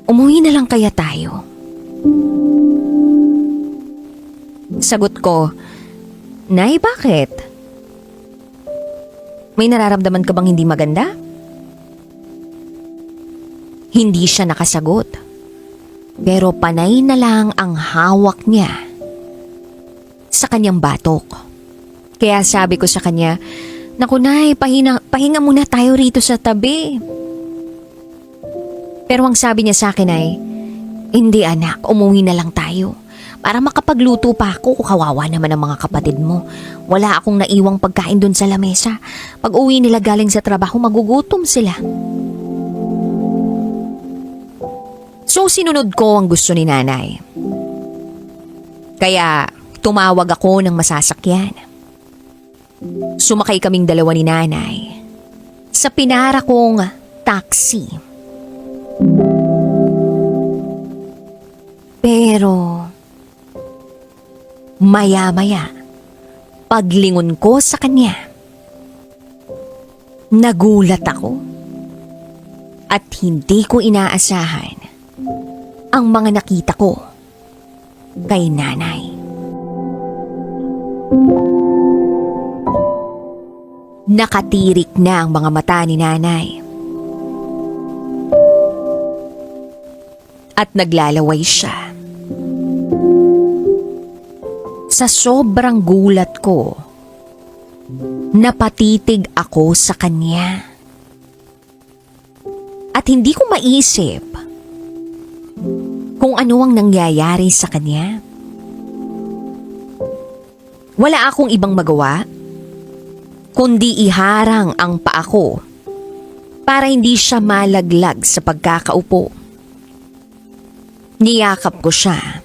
umuwi na lang kaya tayo?" Sagot ko, "Nay, bakit? May nararamdaman ka bang hindi maganda?" Hindi siya nakasagot. Pero panay na lang ang hawak niya sa kanyang batok. Kaya sabi ko sa kanya, "Naku Nay, pahinga muna tayo rito sa tabi." Pero ang sabi niya sa akin ay, "Hindi anak, umuwi na lang tayo. Para makapagluto pa ako, kawawa naman ang mga kapatid mo. Wala akong naiwang pagkain dun sa lamesa. Pag uwi nila galing sa trabaho, magugutom sila." So sinunod ko ang gusto ni nanay. Kaya tumawag ako ng masasakyan. Sumakay kaming dalawa ni nanay sa pinara kong taxi. Pero maya-maya, paglingon ko sa kanya, nagulat ako at hindi ko inaasahan ang mga nakita ko kay nanay. Nakatirik na ang mga mata ni nanay. At naglalaway siya. Sa sobrang gulat ko, napatitig ako sa kanya. At hindi ko maisip kung ano ang nangyayari sa kanya. Wala akong ibang magawa kundi iharang ang paa ko para hindi siya malaglag sa pagkakaupo. Niyakap ko siya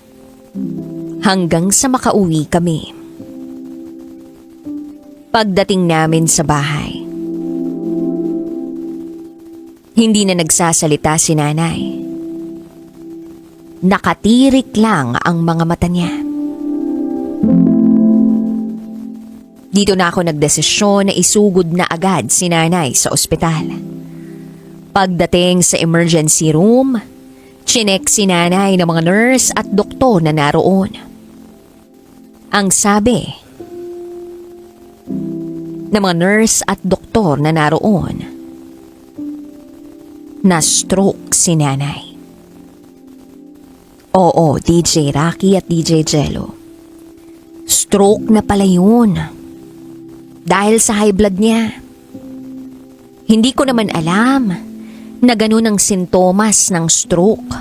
hanggang sa makauwi kami. Pagdating namin sa bahay, hindi na nagsasalita si nanay. Nakatirik lang ang mga mata niya. Dito na ako nagdesisyon na isugod na agad si nanay sa ospital. Pagdating sa emergency room, chinek si nanay ng mga nurse at doktor na naroon. Ang sabi ng mga nurse at doktor na naroon, na stroke si nanay. Oo, DJ Rocky at DJ Jello. Stroke na pala yun. Dahil sa high blood niya. Hindi ko naman alam na ganun ang sintomas ng stroke.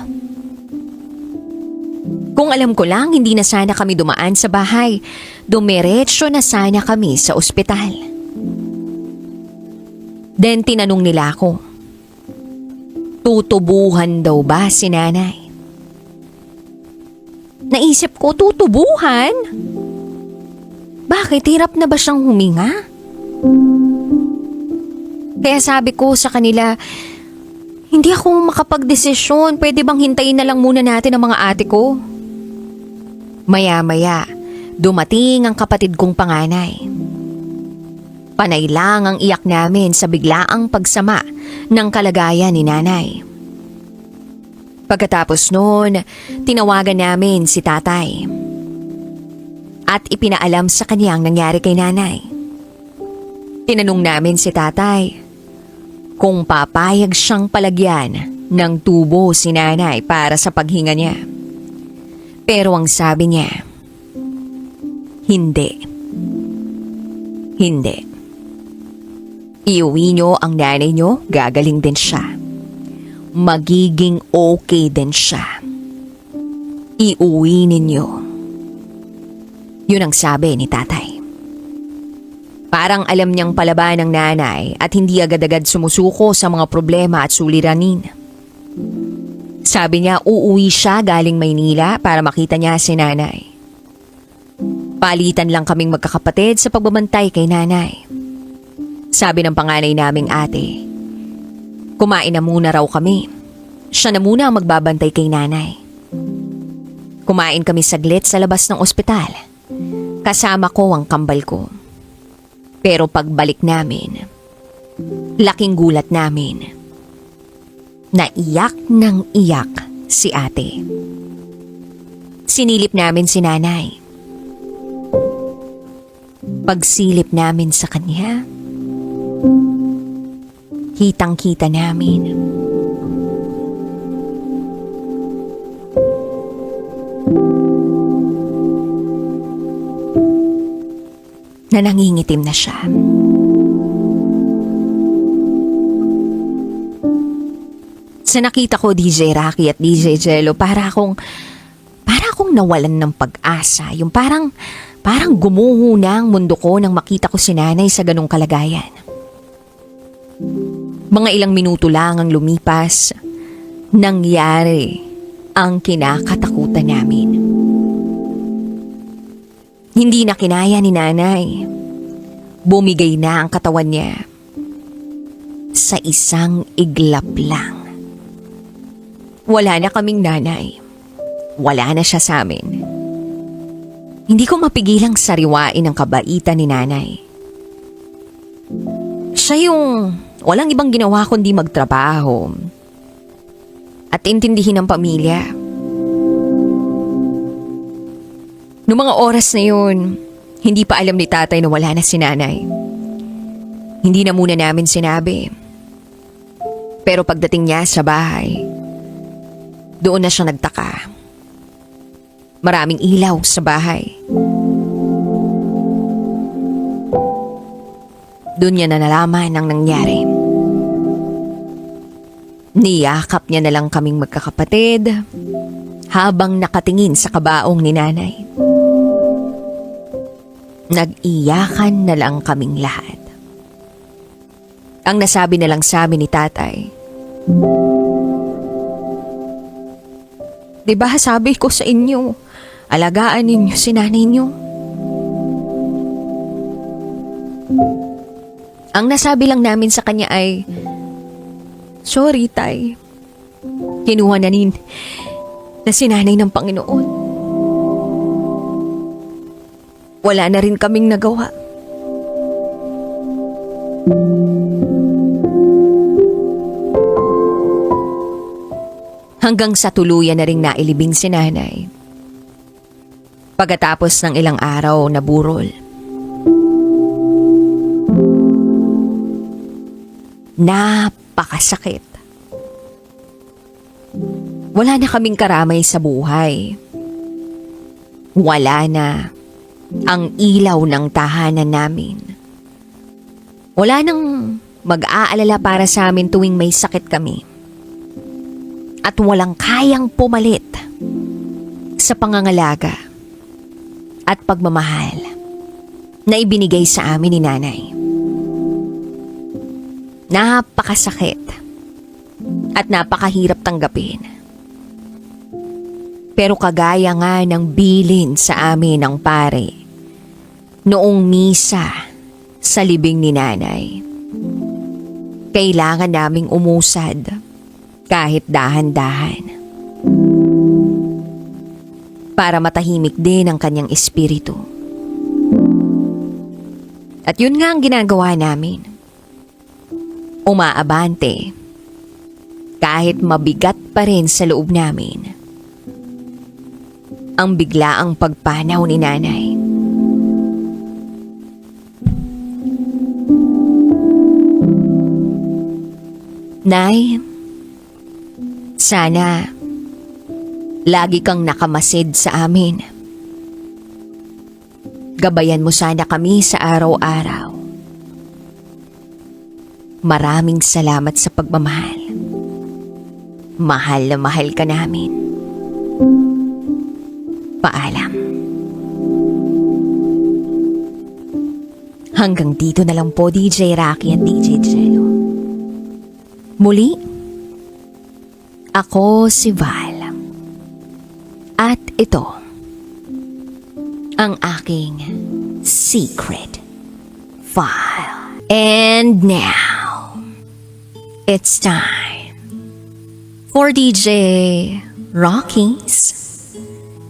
Kung alam ko lang, hindi na sana kami dumaan sa bahay. Dumiretso na sana kami sa ospital. Then tinanong nila ako, tutubuhan daw ba si nanay? Naisip ko, tutubuhan? Bakit? Hirap na ba siyang huminga? Kaya sabi ko sa kanila, hindi ako makapagdesisyon. Pwede bang hintayin na lang muna natin ang mga ate ko? Maya-maya, dumating ang kapatid kong panganay. Panay lang ang iyak namin sa biglaang pagsama ng kalagayan ni nanay. Pagkatapos noon, tinawagan namin si tatay. At ipinaalam sa kanya ang nangyari kay nanay. Tinanong namin si tatay kung papayag siyang palagyan ng tubo si nanay para sa paghinga niya. Pero ang sabi niya, hindi. Hindi. Iuwi niyo ang nanay niyo, gagaling din siya. Magiging okay din siya. Iuwi ninyo. Yun ang sabi ni tatay. Parang alam niyang palaban ng nanay at hindi agad-agad sumusuko sa mga problema at suliranin. Sabi niya uuwi siya galing Maynila para makita niya si nanay. Palitan lang kaming magkakapatid sa pagbabantay kay nanay. Sabi ng panganay naming ate, kumain na muna raw kami. Siya na muna ang magbabantay kay nanay. Kumain kami saglit sa labas ng ospital. Kasama ko ang kambal ko. Pero pagbalik namin, laking gulat namin. Naiyak ng iyak si ate. Sinilip namin si nanay. Pagsilip namin sa kanya, kitang-kita namin na nangingitim na siya. Sa nakita ko, DJ Rocky at DJ Jello, para akong nawalan ng pag-asa. Yung parang gumuho na ang mundo ko nang makita ko si nanay sa ganong kalagayan. Mga ilang minuto lang ang lumipas, nangyari ang kinakatakutan namin. Hindi na kinaya ni nanay. Bumigay na ang katawan niya. Sa isang iglap lang. Wala na kaming nanay. Wala na siya sa amin. Hindi ko mapigilang sariwain ang kabaitan ni nanay. Siya yung walang ibang ginawa kundi magtrabaho at intindihin ang pamilya. Noong mga oras na yun, hindi pa alam ni tatay na wala na si nanay. Hindi na muna namin sinabi. Pero pagdating niya sa bahay, doon na siya nagtaka. Maraming ilaw sa bahay. Doon niya na nalaman ang nangyari. Niyakap niya na lang kaming magkakapatid habang nakatingin sa kabaong ni nanay. Nag-iyakan na lang kaming lahat. Ang nasabi na lang sa amin ni tatay, "Diba sabi ko sa inyo, alagaan ninyo si nanay niyo?" Ang nasabi lang namin sa kanya ay, "Sorry, tay. Kinuha na si nanay ng Panginoon. Wala na rin kaming nagawa." Hanggang sa tuluyan na ring nailibing si nanay. Pagkatapos ng ilang araw na burol. Napakasakit. Wala na kaming karamay sa buhay. Wala na ang ilaw ng tahanan namin. Wala nang mag-aalala para sa amin tuwing may sakit kami. At walang kayang pumalit sa pangangalaga at pagmamahal na ibinigay sa amin ni nanay. Napakasakit at napakahirap tanggapin. Pero kagaya nga ng bilin sa amin ng pare noong misa sa libing ni nanay, kailangan naming umusad kahit dahan-dahan para matahimik din ang kanyang espiritu. At yun nga ang ginagawa namin. Umaabante kahit mabigat pa rin sa loob namin ang biglaang pagpanaw ni nanay. Nay, sana lagi kang nakamasid sa amin. Gabayan mo sana kami sa araw-araw. Maraming salamat sa pagmamahal. Mahal na mahal ka namin. Paalam. Hanggang dito na lang po, DJ Rocky at DJ Jello. Muli, Ako si Val. At ito ang aking secret file. And now, it's time for DJ Rocky's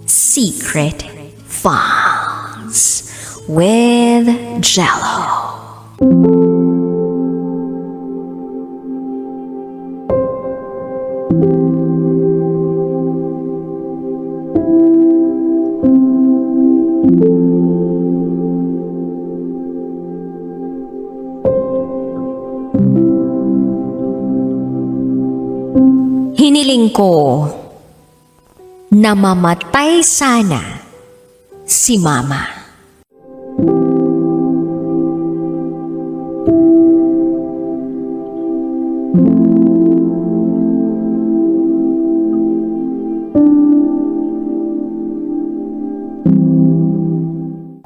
Secret Files with Jello. Hiniling ko na mamatay sana si Mama.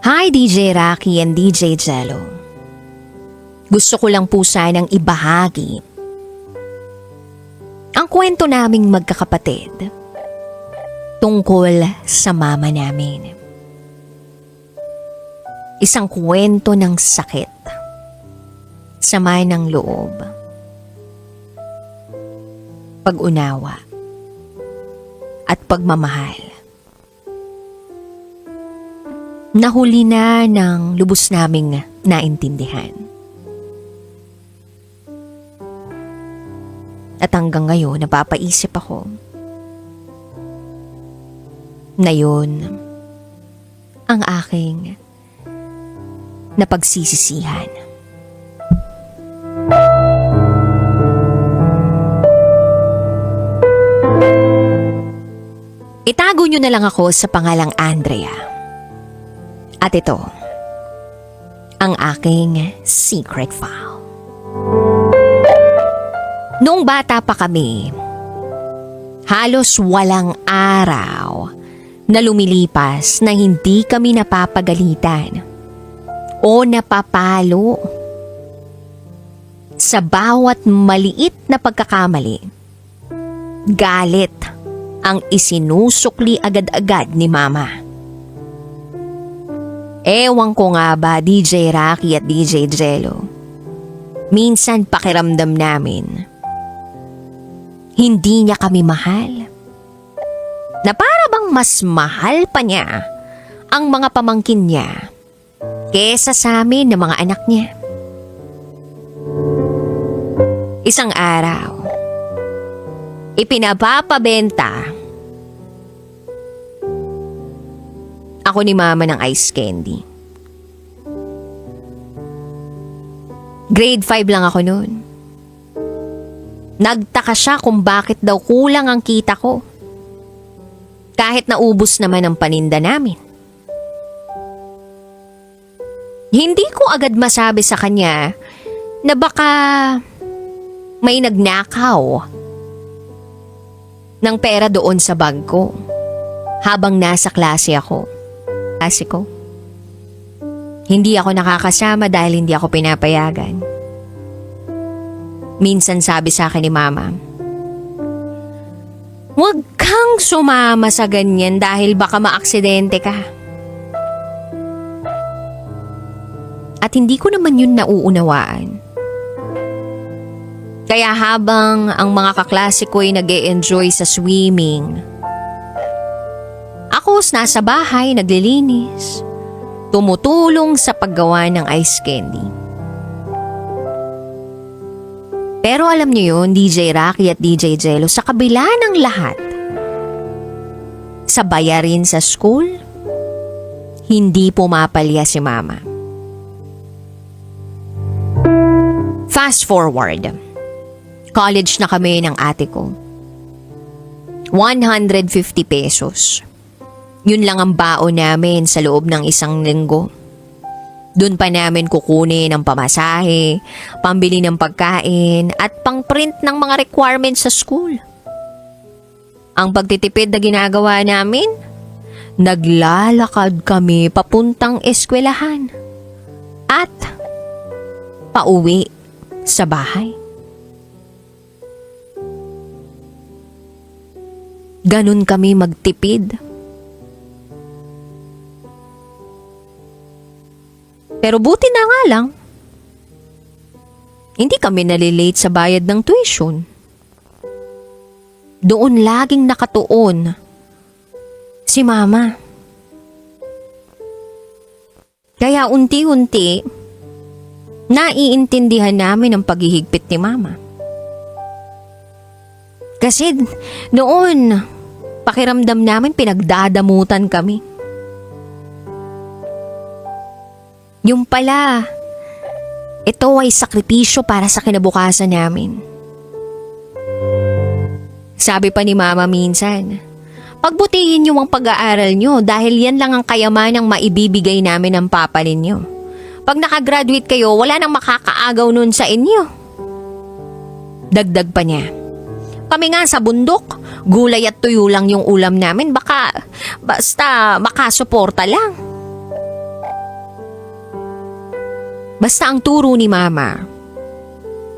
Hi DJ Rocky and DJ Jello. Gusto ko lang po sanang ibahagi ang kwento naming magkakapatid tungkol sa mama namin. Isang kwento ng sakit, sama ng loob, pag-unawa, at pagmamahal. Nahuli na ng lubos naming naintindihan. At hanggang ngayon, napapaisip ako na yun ang aking napagsisisihan. Itago nyo na lang ako sa pangalang Andrea. At ito, ang aking secret file. Noong bata pa kami, halos walang araw na lumilipas na hindi kami napapagalitan o napapalo. Sa bawat maliit na pagkakamali, galit ang isinusukli agad-agad ni Mama. Ewan ko nga ba, DJ Rocky at DJ Jello, minsan pakiramdam namin hindi niya kami mahal. Na para bang mas mahal pa niya ang mga pamangkin niya kesa sa amin na mga anak niya. Isang araw, ipinapapabenta ako ni Mama ng ice candy. Grade 5 lang ako noon. Nagtaka siya kung bakit daw kulang ang kita ko. Kahit naubos naman ang paninda namin. Hindi ko agad masabi sa kanya na baka may nagnakaw ng pera doon sa bag ko habang nasa klase ako. Klase ko. Hindi ako nakakasama dahil hindi ako pinapayagan. Minsan sabi sa akin ni Mama, "Huwag kang sumama sa ganyan dahil baka maaksidente ka." At hindi ko naman yun nauunawaan. Kaya habang ang mga kaklase ko ay nag-e-enjoy sa swimming, ako nasa bahay naglilinis, tumutulong sa paggawa ng ice candy. Pero alam niyo yun, DJ Rocky at DJ Jello, sa kabila ng lahat, sa bayarin sa school, hindi pumapalya si Mama. Fast forward, college na kami ng ate ko. 150 pesos. Yun lang ang baon namin sa loob ng isang linggo. Doon pa namin kukunin ang pamasahe, pambili ng pagkain, at pang-print ng mga requirements sa school. Ang pagtitipid na ginagawa namin, naglalakad kami papuntang eskwelahan at pauwi sa bahay. Ganun kami magtipid. Pero buti na nga lang, hindi kami nalilate sa bayad ng tuition. Doon laging nakatuon si Mama. Kaya unti-unti, naiintindihan namin ang paghihigpit ni Mama. Kasi noon, pakiramdam namin pinagdadamutan kami. Yung pala, ito ay sakripisyo para sa kinabukasan namin. Sabi pa ni Mama minsan, pagbutihin niyo ang pag-aaral niyo dahil yan lang ang kayamanang maibibigay namin ng papa ninyo. Pag nakagraduate kayo, wala nang makakaagaw nun sa inyo. Dagdag pa niya, kami nga sa bundok, gulay at tuyo lang yung ulam namin, basta makasuporta lang. Basta ang turo ni Mama,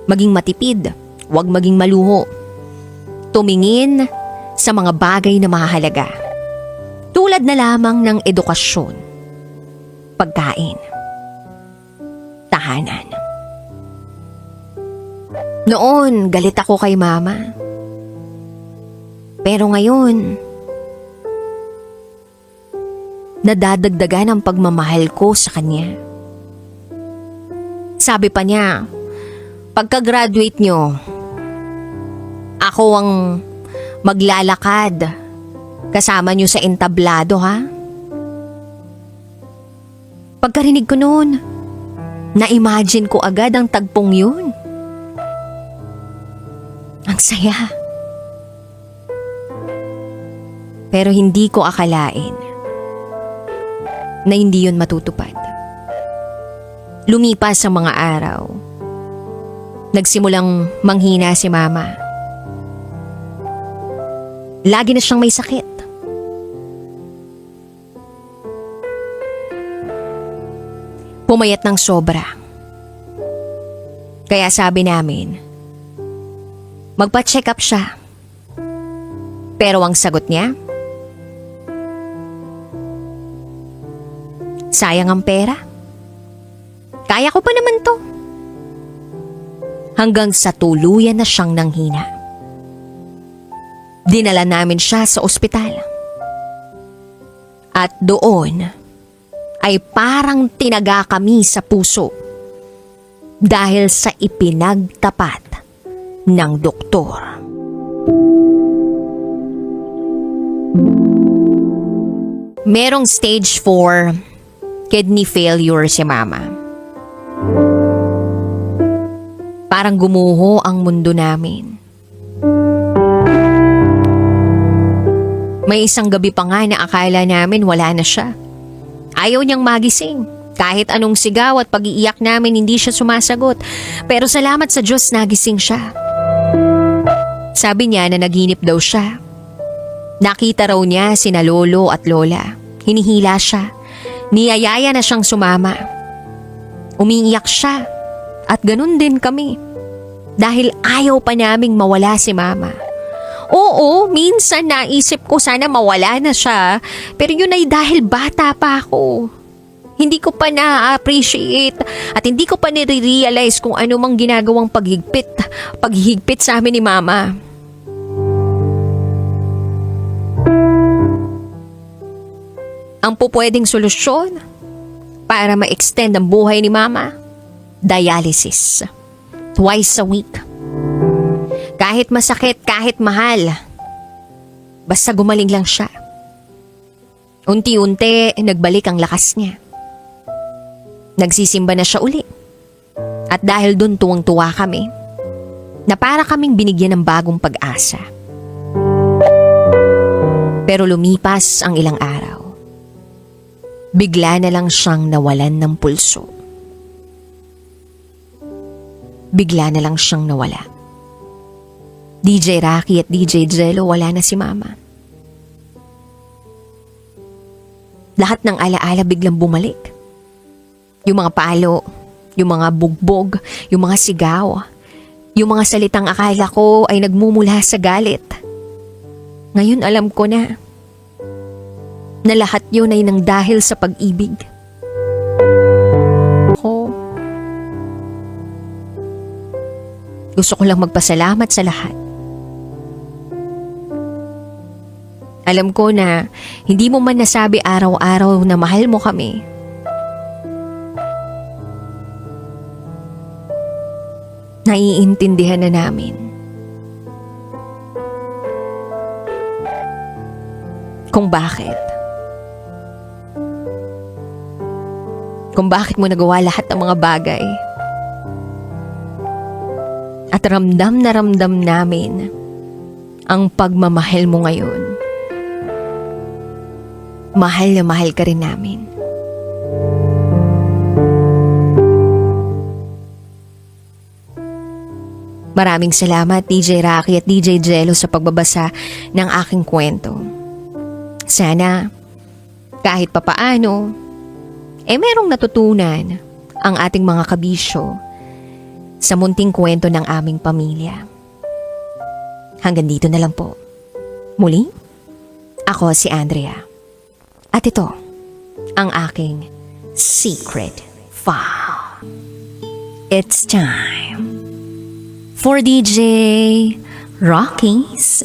maging matipid, huwag maging maluho. Tumingin sa mga bagay na mahalaga. Tulad na lamang ng edukasyon, pagkain, tahanan. Noon, galit ako kay Mama. Pero ngayon, nadadagdagan ang pagmamahal ko sa kanya. Sabi pa niya, pagka-graduate nyo, ako ang maglalakad kasama nyo sa entablado, ha? Pagkarinig ko noon, na-imagine ko agad ang tagpong yun. Ang saya. Pero hindi ko akalain na hindi yun matutupad. Lumipas ang mga araw. Nagsimulang manghina si Mama. Lagi na siyang may sakit. Pumayat ng sobra. Kaya sabi namin, magpa-check up siya. Pero ang sagot niya, sayang ang pera. Kaya ko pa naman to. Hanggang sa tuluyan na siyang nanghina. Dinala namin siya sa ospital. At doon ay parang tinaga kami sa puso dahil sa ipinagtapat ng doktor. Merong stage 4 kidney failure si Mama. Parang gumuho ang mundo namin. May isang gabi pa nga na akala namin wala na siya. Ayaw niyang magising. Kahit anong sigaw at pag-iiyak namin hindi siya sumasagot. Pero salamat sa Diyos nagising siya. Sabi niya na naginip daw siya. Nakita raw niya sina lolo at lola. Hinihila siya. Niyayaya na siyang sumama. Umiiyak siya. At ganun din kami. Dahil ayaw pa naming mawala si Mama. Oo, minsan naisip ko sana mawala na siya. Pero yun ay dahil bata pa ako. Hindi ko pa na-appreciate at hindi ko pa nire-realize kung ano mang ginagawang paghihigpit sa amin ni Mama. Ang pupwedeng solusyon para ma-extend ang buhay ni Mama, dialysis. Twice a week. Kahit masakit, kahit mahal. Basta gumaling lang siya. Unti-unti, nagbalik ang lakas niya. Nagsisimba na siya uli. At dahil dun tuwang-tuwa kami, na para kaming binigyan ng bagong pag-asa. Pero lumipas ang ilang araw. Bigla na lang siyang nawalan ng pulso. Bigla na lang siyang nawala. DJ Rocky at DJ Jello, wala na si Mama. Lahat ng alaala biglang bumalik. Yung mga palo, yung mga bugbog, yung mga sigaw, yung mga salitang akala ko ay nagmumula sa galit. Ngayon alam ko na lahat yun ay nang dahil sa pag-ibig. Gusto ko lang magpasalamat sa lahat. Alam ko na hindi mo man nasabi araw-araw na mahal mo kami. Naiintindihan na namin. Kung bakit. Kung bakit mo nagawa lahat ng mga bagay. At ramdam na ramdam namin ang pagmamahal mo ngayon. Mahal na mahal ka rin namin. Maraming salamat DJ Rocky at DJ Jello sa pagbabasa ng aking kwento. Sana kahit papaano, merong natutunan ang ating mga kabisyo sa munting kwento ng aming pamilya. Hanggang dito na lang po. Muli, ako si Andrea. At ito, ang aking Secret File. It's time for DJ Rocky's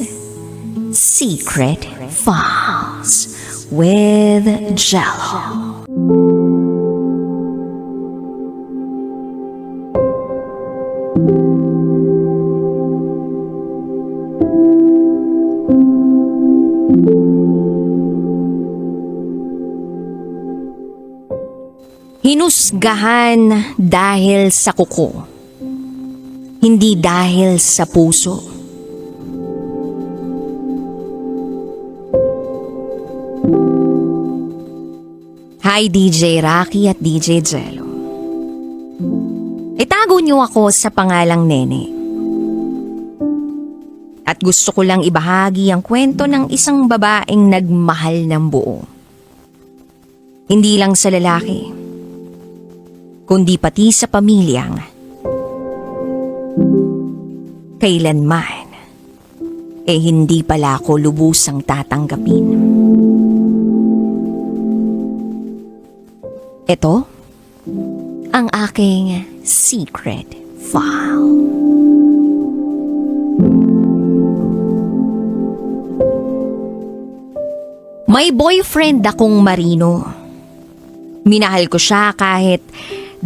Secret Files with Jello. Hinusgahan dahil sa kuko, hindi dahil sa puso. Hi DJ Rocky at DJ Jello. Itago niyo ako sa pangalang Nene. At gusto ko lang ibahagi ang kwento ng isang babaeng nagmahal ng buo. Hindi lang sa lalaki, kundi pati sa pamilyang kailanman hindi pala ako lubusang tatanggapin. Ito ang aking secret file. May boyfriend akong Marino. Minahal ko siya kahit 2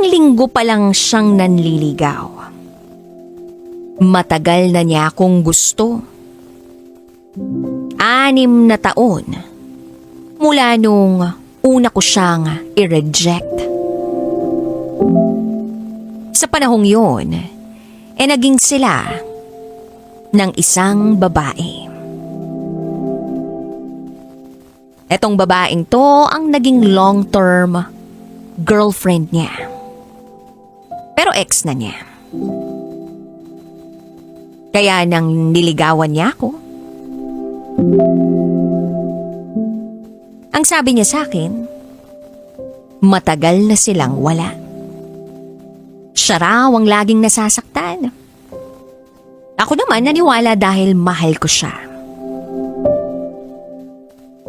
linggo pa lang siyang nanliligaw. Matagal na niya akong gusto. 6 na taon mula nung una ko siyang i-reject. Sa panahong yun, naging sila ng isang babae. Etong babaeng to ang naging long-term girlfriend niya. Pero ex na niya. Kaya nang niligawan niya ako, ang sabi niya sa akin, matagal na silang wala. Siya raw ang laging nasasaktan. Ako naman naniwala dahil mahal ko siya.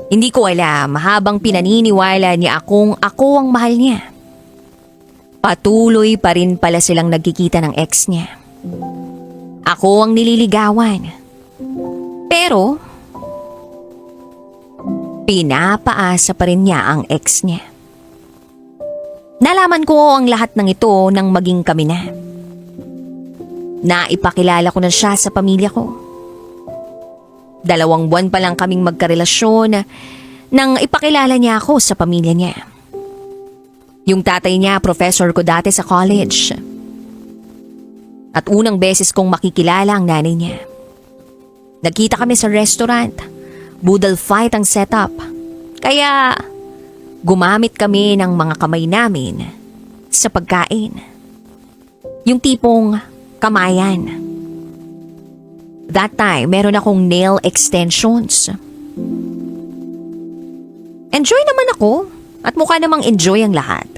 Hindi ko alam habang pinaniniwala niya ako ang mahal niya. Patuloy pa rin pala silang nagkikita ng ex niya. Ako ang nililigawan. Pero, pinapaasa pa rin niya ang ex niya. Nalaman ko ang lahat ng ito nang maging kami na. Naipakilala ko na siya sa pamilya ko. 2 buwan pa lang kaming magkarelasyon nang ipakilala niya ako sa pamilya niya. Yung tatay niya, professor ko dati sa college. At unang beses kong makikilala ang nanay niya. Nagkita kami sa restaurant. Boodle fight ang setup. Kaya gumamit kami ng mga kamay namin sa pagkain. Yung tipong kamayan. That time, meron akong nail extensions. Enjoy naman ako at mukha namang enjoy ang lahat.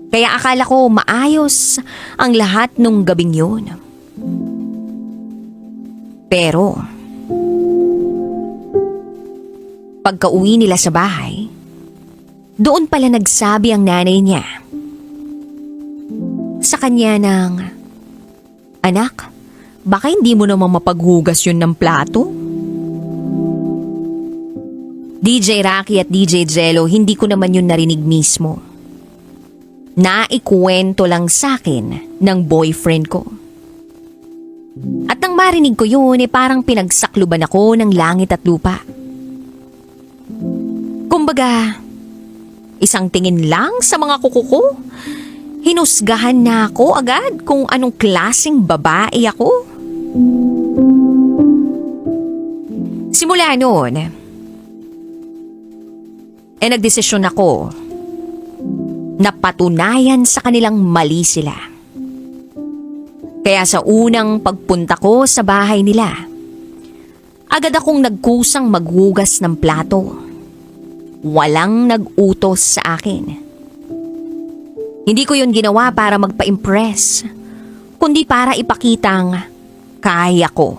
Kaya akala ko maayos ang lahat nung gabing yun. Pero, pagka-uwi nila sa bahay, doon pala nagsabi ang nanay niya sa kanya ng, "Anak, baka hindi mo naman mapaghugas yun ng plato?" DJ Rocky at DJ Jello, hindi ko naman yun narinig mismo. Naikwento lang sa akin ng boyfriend ko. At nang marinig ko yun, parang pinagsakluban ako ng langit at lupa. Kumbaga, isang tingin lang sa mga kuko ko, hinusgahan na ako agad kung anong klaseng babae ako. Simula noon, nagdesisyon ako na patunayan sa kanilang mali sila. Kaya sa unang pagpunta ko sa bahay nila, agad akong nagkusang maghugas ng plato. Walang nag-utos sa akin. Hindi ko yun ginawa para magpa-impress, kundi para ipakitang kaya ko.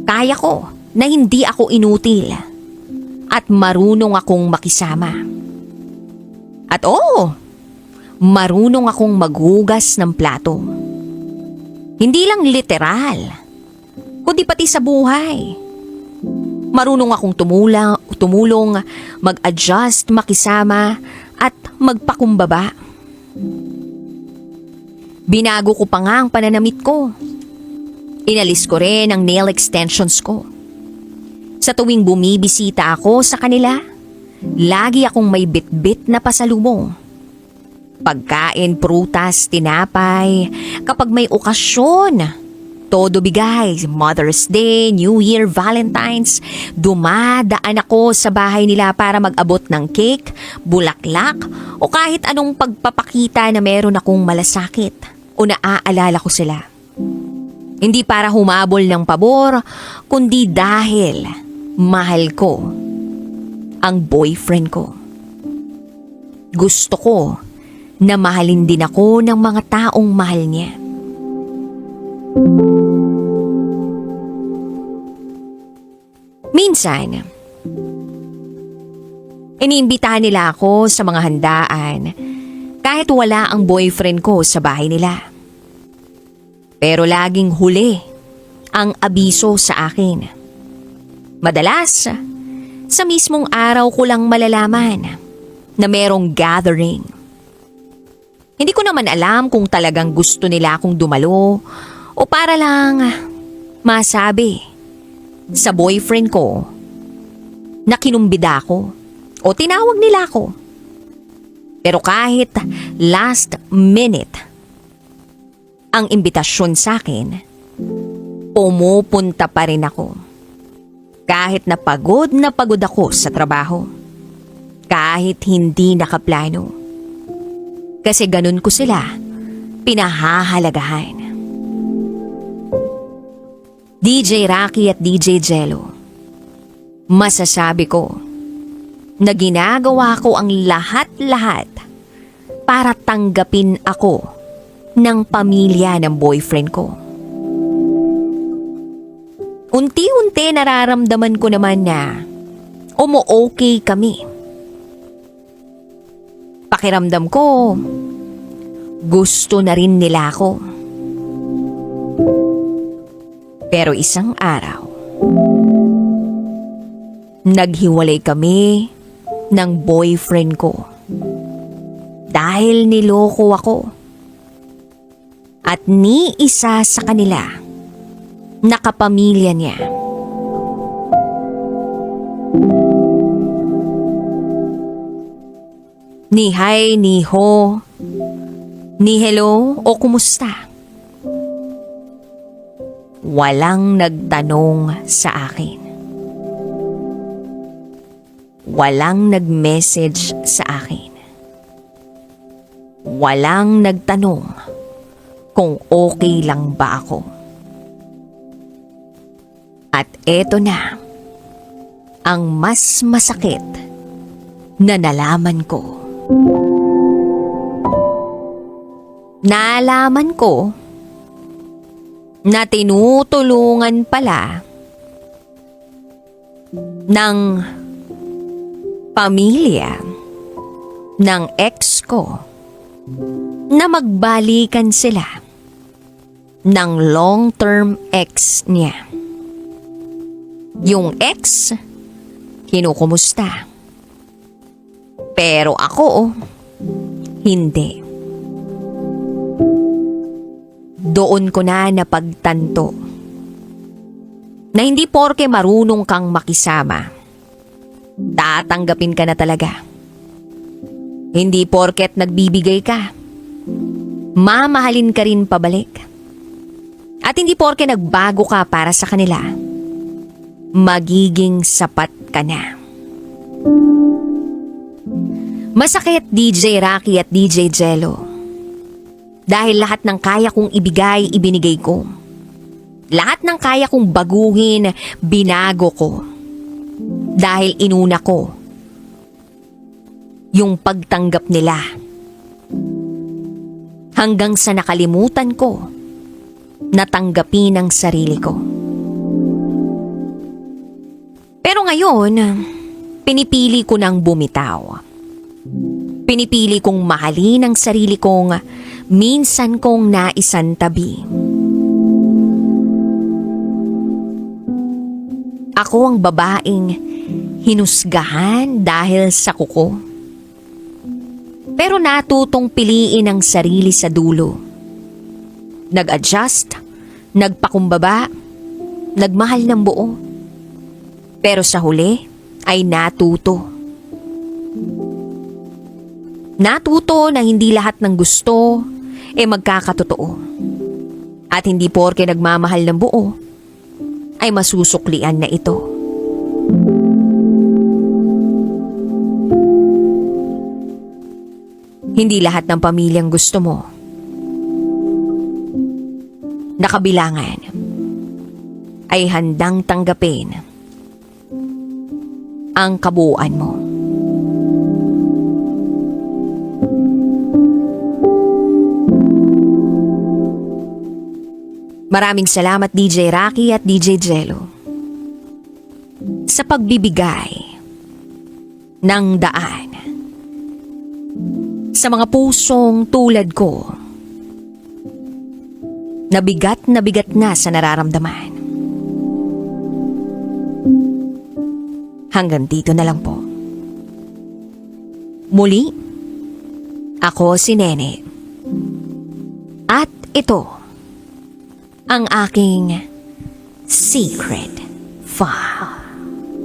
Kaya ko na hindi ako inutil at marunong akong makisama. At marunong akong maghugas ng plato. Hindi lang literal, kundi pati sa buhay. Marunong akong tumulong, mag-adjust, makisama, at magpakumbaba. Binago ko pa nga ang pananamit ko. Inalis ko rin ang nail extensions ko. Sa tuwing bumibisita ako sa kanila, lagi akong may bitbit na pasalubong. Pagkain, prutas, tinapay, kapag may okasyon, todo bigay, Mother's Day, New Year, Valentine's, dumadaan ako sa bahay nila para mag-abot ng cake, bulaklak, o kahit anong pagpapakita na meron akong malasakit o naaalala ko sila. Hindi para humabol ng pabor, kundi dahil mahal ko ang boyfriend ko. Gusto ko na mahalin din ako ng mga taong mahal niya. Minsan, iniimbitahan nila ako sa mga handaan kahit wala ang boyfriend ko sa bahay nila. Pero laging huli ang abiso sa akin. Madalas, sa mismong araw ko lang malalaman na merong gathering. Hindi ko naman alam kung talagang gusto nila akong dumalo o para lang masabi sa boyfriend ko na kinumbida ako o tinawag nila ako. Pero kahit last minute ang imbitasyon sa akin, pumupunta pa rin ako. Kahit na pagod ako sa trabaho. Kahit hindi nakaplano. Kasi ganun ko sila pinahahalagahan. DJ Rocky at DJ Jello, masasabi ko na ginagawa ko ang lahat-lahat para tanggapin ako ng pamilya ng boyfriend ko. Unti-unti nararamdaman ko naman na umu-okay kami. Pakiramdam ko, gusto na rin nila ako. Pero isang araw, naghiwalay kami ng boyfriend ko dahil niloko ako. At ni isa sa kanila, nakapamilya niya. Ni hi, ni ho, ni hello o kumusta. Walang nagtanong sa akin. Walang nag-message sa akin. Walang nagtanong kung okay lang ba ako. At eto na ang mas masakit na nalaman ko. Nalaman ko na tinutulungan pala ng pamilya ng ex ko na magbalikan sila ng long-term ex niya. Yung ex, kinukumusta. Pero ako, hindi. Doon ko na napagtanto na hindi porke marunong kang makisama, tatanggapin ka na talaga. Hindi porket nagbibigay ka, mamahalin ka rin pabalik. At hindi porke nagbago ka para sa kanila, magiging sapat ka na. Masakit, DJ Rocky at DJ Jello. Dahil lahat ng kaya kong ibigay, ibinigay ko. Lahat ng kaya kong baguhin, binago ko. Dahil inuna ko yung pagtanggap nila. Hanggang sa nakalimutan ko na tanggapin ang sarili ko. Pero ngayon, pinipili ko nang bumitaw. Pinipili kong mahalin ang sarili kong minsan kong naisantabi. Ako ang babaeng hinusgahan dahil sa kuko. Pero natutong piliin ang sarili sa dulo. Nag-adjust, nagpakumbaba, nagmahal ng buo. Pero sa huli ay natuto. Natuto na hindi lahat ng gusto magkakatotoo. At hindi porke nagmamahal ng buo ay masusuklian na ito. Hindi lahat ng pamilyang gusto mo nakabilangan ay handang tanggapin ang kabuuan mo. Maraming salamat DJ Rocky at DJ Jello sa pagbibigay ng daan sa mga pusong tulad ko na bigat na sa nararamdaman. Hanggang dito na lang po. Muli, ako si Nene. At ito ang aking Secret 5.